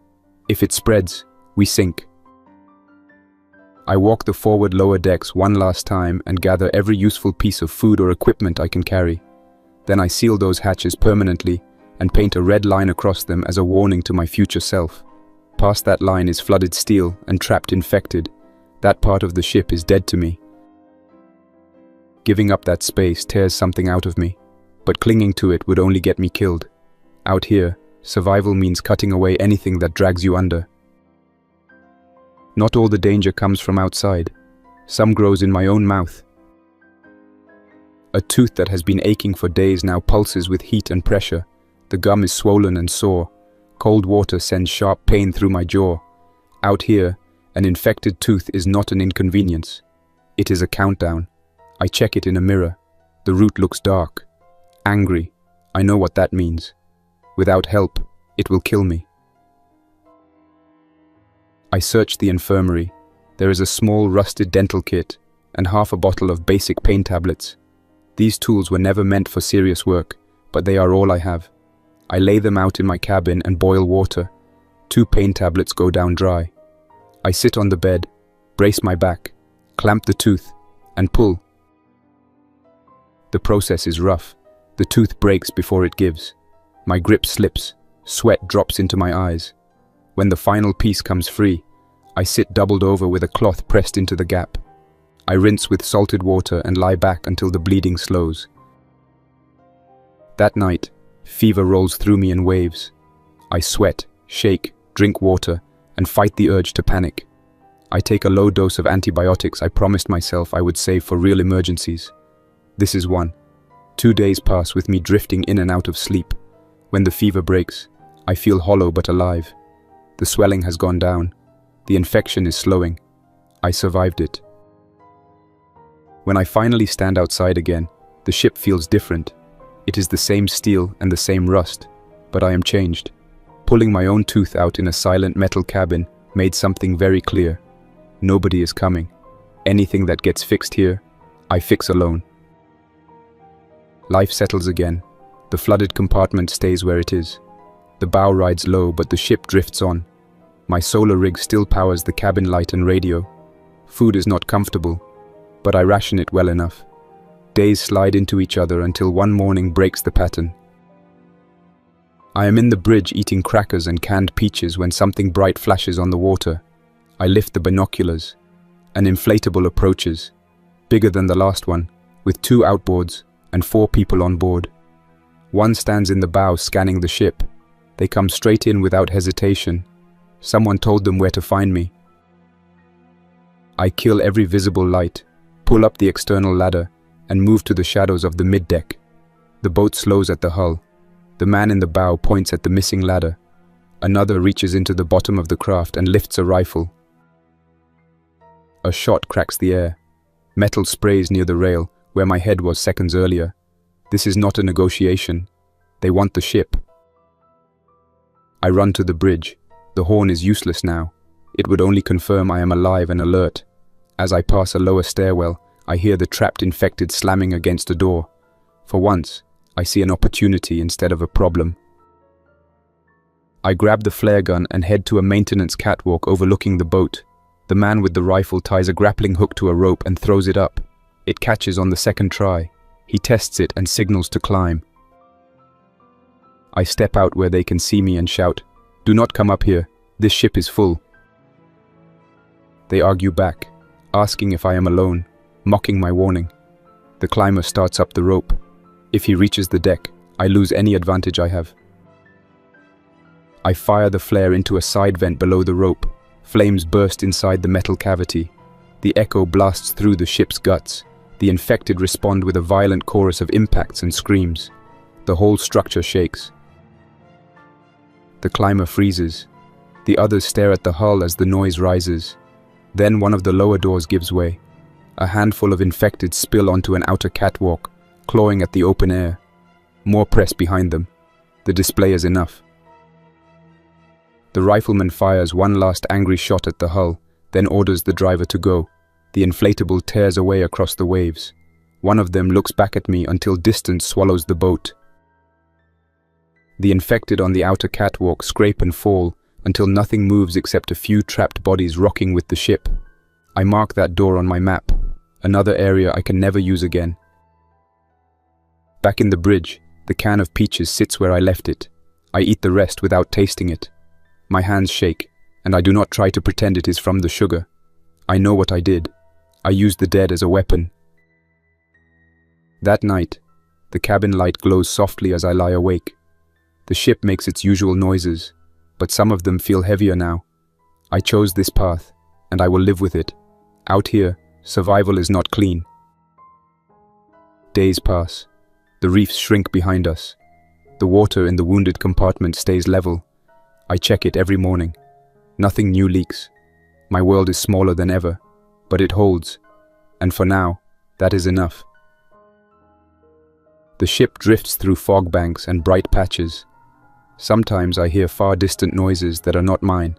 If it spreads, we sink. I walk the forward lower decks one last time and gather every useful piece of food or equipment I can carry. Then I seal those hatches permanently and paint a red line across them as a warning to my future self. Past that line is flooded steel and trapped infected. That part of the ship is dead to me. Giving up that space tears something out of me, but clinging to it would only get me killed. Out here, survival means cutting away anything that drags you under. Not all the danger comes from outside. Some grows in my own mouth. A tooth that has been aching for days now pulses with heat and pressure. The gum is swollen and sore. Cold water sends sharp pain through my jaw. Out here, an infected tooth is not an inconvenience. It is a countdown. I check it in a mirror. The root looks dark. Angry. I know what that means. Without help, it will kill me. I search the infirmary. There is a small rusted dental kit and half a bottle of basic pain tablets. These tools were never meant for serious work, but they are all I have. I lay them out in my cabin and boil water. 2 pain tablets go down dry. I sit on the bed, brace my back, clamp the tooth, and pull. The process is rough. The tooth breaks before it gives. My grip slips, sweat drops into my eyes. When the final piece comes free, I sit doubled over with a cloth pressed into the gap. I rinse with salted water and lie back until the bleeding slows. That night, fever rolls through me in waves. I sweat, shake, drink water, and fight the urge to panic. I take a low dose of antibiotics I promised myself I would save for real emergencies. This is one. 2 days pass with me drifting in and out of sleep. When the fever breaks, I feel hollow but alive. The swelling has gone down. The infection is slowing. I survived it. When I finally stand outside again, the ship feels different. It is the same steel and the same rust, but I am changed. Pulling my own tooth out in a silent metal cabin made something very clear. Nobody is coming. Anything that gets fixed here, I fix alone. Life settles again. The flooded compartment stays where it is. The bow rides low, but the ship drifts on. My solar rig still powers the cabin light and radio. Food is not comfortable, but I ration it well enough. Days slide into each other until one morning breaks the pattern. I am in the bridge eating crackers and canned peaches when something bright flashes on the water. I lift the binoculars. An inflatable approaches, bigger than the last one, with 2 outboards and 4 people on board. One stands in the bow scanning the ship. They come straight in without hesitation. Someone told them where to find me. I kill every visible light, pull up the external ladder, and move to the shadows of the mid-deck. The boat slows at the hull. The man in the bow points at the missing ladder. Another reaches into the bottom of the craft and lifts a rifle. A shot cracks the air. Metal sprays near the rail, where my head was seconds earlier. This is not a negotiation. They want the ship. I run to the bridge. The horn is useless now. It would only confirm I am alive and alert. As I pass a lower stairwell, I hear the trapped infected slamming against a door. For once, I see an opportunity instead of a problem. I grab the flare gun and head to a maintenance catwalk overlooking the boat. The man with the rifle ties a grappling hook to a rope and throws it up. It catches on the second try. He tests it and signals to climb. I step out where they can see me and shout, "Do not come up here. This ship is full." They argue back, asking if I am alone, mocking my warning. The climber starts up the rope. If he reaches the deck, I lose any advantage I have. I fire the flare into a side vent below the rope. Flames burst inside the metal cavity. The echo blasts through the ship's guts. The infected respond with a violent chorus of impacts and screams. The whole structure shakes. The climber freezes. The others stare at the hull as the noise rises. Then one of the lower doors gives way. A handful of infected spill onto an outer catwalk, clawing at the open air. More press behind them. The display is enough. The rifleman fires one last angry shot at the hull, then orders the driver to go. The inflatable tears away across the waves. One of them looks back at me until distance swallows the boat. The infected on the outer catwalk scrape and fall until nothing moves except a few trapped bodies rocking with the ship. I mark that door on my map, another area I can never use again. Back in the bridge, the can of peaches sits where I left it. I eat the rest without tasting it. My hands shake, and I do not try to pretend it is from the sugar. I know what I did. I used the dead as a weapon. That night, the cabin light glows softly as I lie awake. The ship makes its usual noises, but some of them feel heavier now. I chose this path, and I will live with it. Out here, survival is not clean. Days pass. The reefs shrink behind us. The water in the wounded compartment stays level. I check it every morning. Nothing new leaks. My world is smaller than ever, but it holds. And for now, that is enough. The ship drifts through fog banks and bright patches. Sometimes I hear far distant noises that are not mine.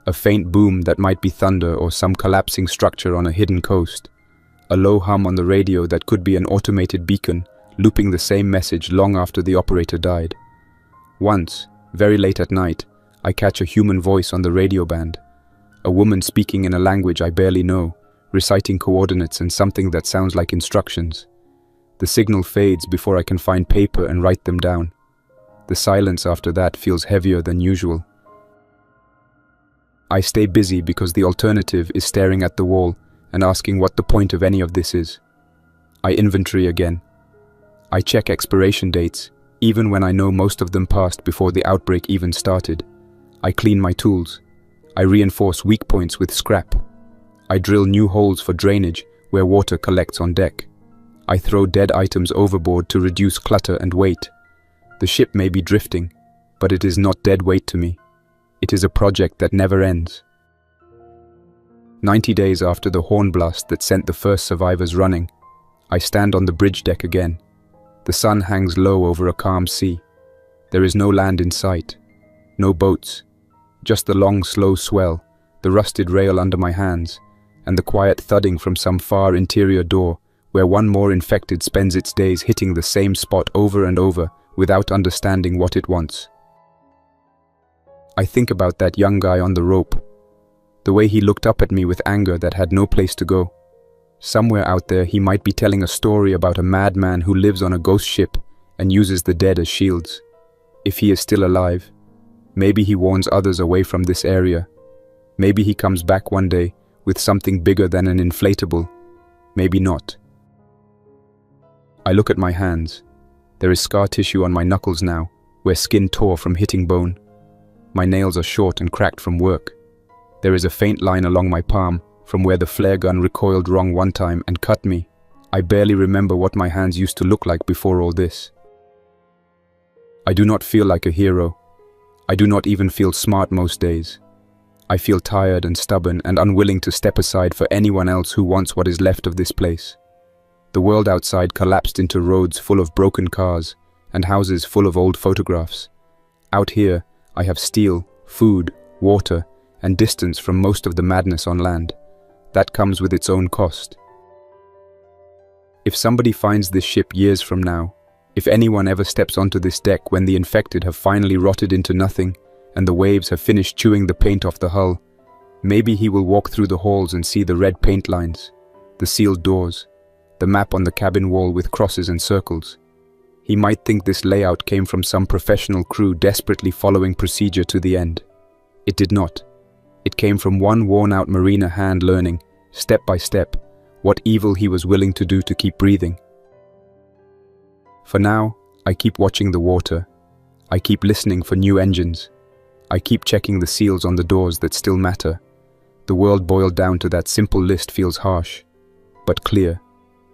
A faint boom that might be thunder or some collapsing structure on a hidden coast. A low hum on the radio that could be an automated beacon, looping the same message long after the operator died. Once, very late at night, I catch a human voice on the radio band. A woman speaking in a language I barely know, reciting coordinates and something that sounds like instructions. The signal fades before I can find paper and write them down. The silence after that feels heavier than usual. I stay busy because the alternative is staring at the wall and asking what the point of any of this is. I inventory again. I check expiration dates, even when I know most of them passed before the outbreak even started. I clean my tools. I reinforce weak points with scrap. I drill new holes for drainage where water collects on deck. I throw dead items overboard to reduce clutter and weight. The ship may be drifting, but it is not dead weight to me. It is a project that never ends. 90 days after the horn blast that sent the first survivors running, I stand on the bridge deck again. The sun hangs low over a calm sea. There is no land in sight. No boats. Just the long, slow swell, the rusted rail under my hands, and the quiet thudding from some far interior door where one more infected spends its days hitting the same spot over and over without understanding what it wants. I think about that young guy on the rope, the way he looked up at me with anger that had no place to go. Somewhere out there he might be telling a story about a madman who lives on a ghost ship and uses the dead as shields. If he is still alive, maybe he warns others away from this area. Maybe he comes back one day with something bigger than an inflatable. Maybe not. I look at my hands. There is scar tissue on my knuckles now, where skin tore from hitting bone. My nails are short and cracked from work. There is a faint line along my palm from where the flare gun recoiled wrong one time and cut me. I barely remember what my hands used to look like before all this. I do not feel like a hero. I do not even feel smart most days. I feel tired and stubborn and unwilling to step aside for anyone else who wants what is left of this place. The world outside collapsed into roads full of broken cars and houses full of old photographs. Out here, I have steel, food, water, and distance from most of the madness on land. That comes with its own cost. If somebody finds this ship years from now, if anyone ever steps onto this deck when the infected have finally rotted into nothing and the waves have finished chewing the paint off the hull, maybe he will walk through the halls and see the red paint lines, the sealed doors, the map on the cabin wall with crosses and circles. He might think this layout came from some professional crew desperately following procedure to the end. It did not. It came from one worn-out mariner hand learning, step by step, what evil he was willing to do to keep breathing. For now, I keep watching the water. I keep listening for new engines. I keep checking the seals on the doors that still matter. The world boiled down to that simple list feels harsh, but clear.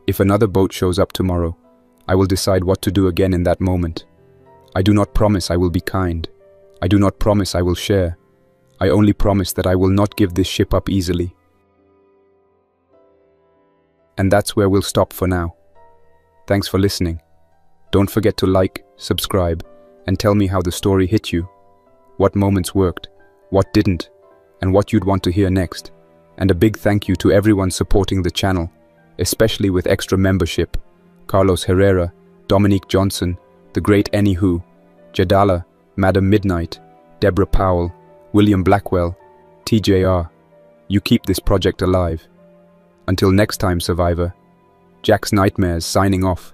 If another boat shows up tomorrow, I will decide what to do again in that moment. I do not promise I will be kind. I do not promise I will share. I only promise that I will not give this ship up easily. And that's where we'll stop for now. Thanks for listening. Don't forget to like, subscribe, and tell me how the story hit you. What moments worked, what didn't, and what you'd want to hear next. And a big thank you to everyone supporting the channel, especially with extra membership. Carlos Herrera, Dominique Johnson, The Great Anywho, Jadala, Madam Midnight, Deborah Powell, William Blackwell, TJR. You keep this project alive. Until next time, survivor. Jack's Nightmares signing off.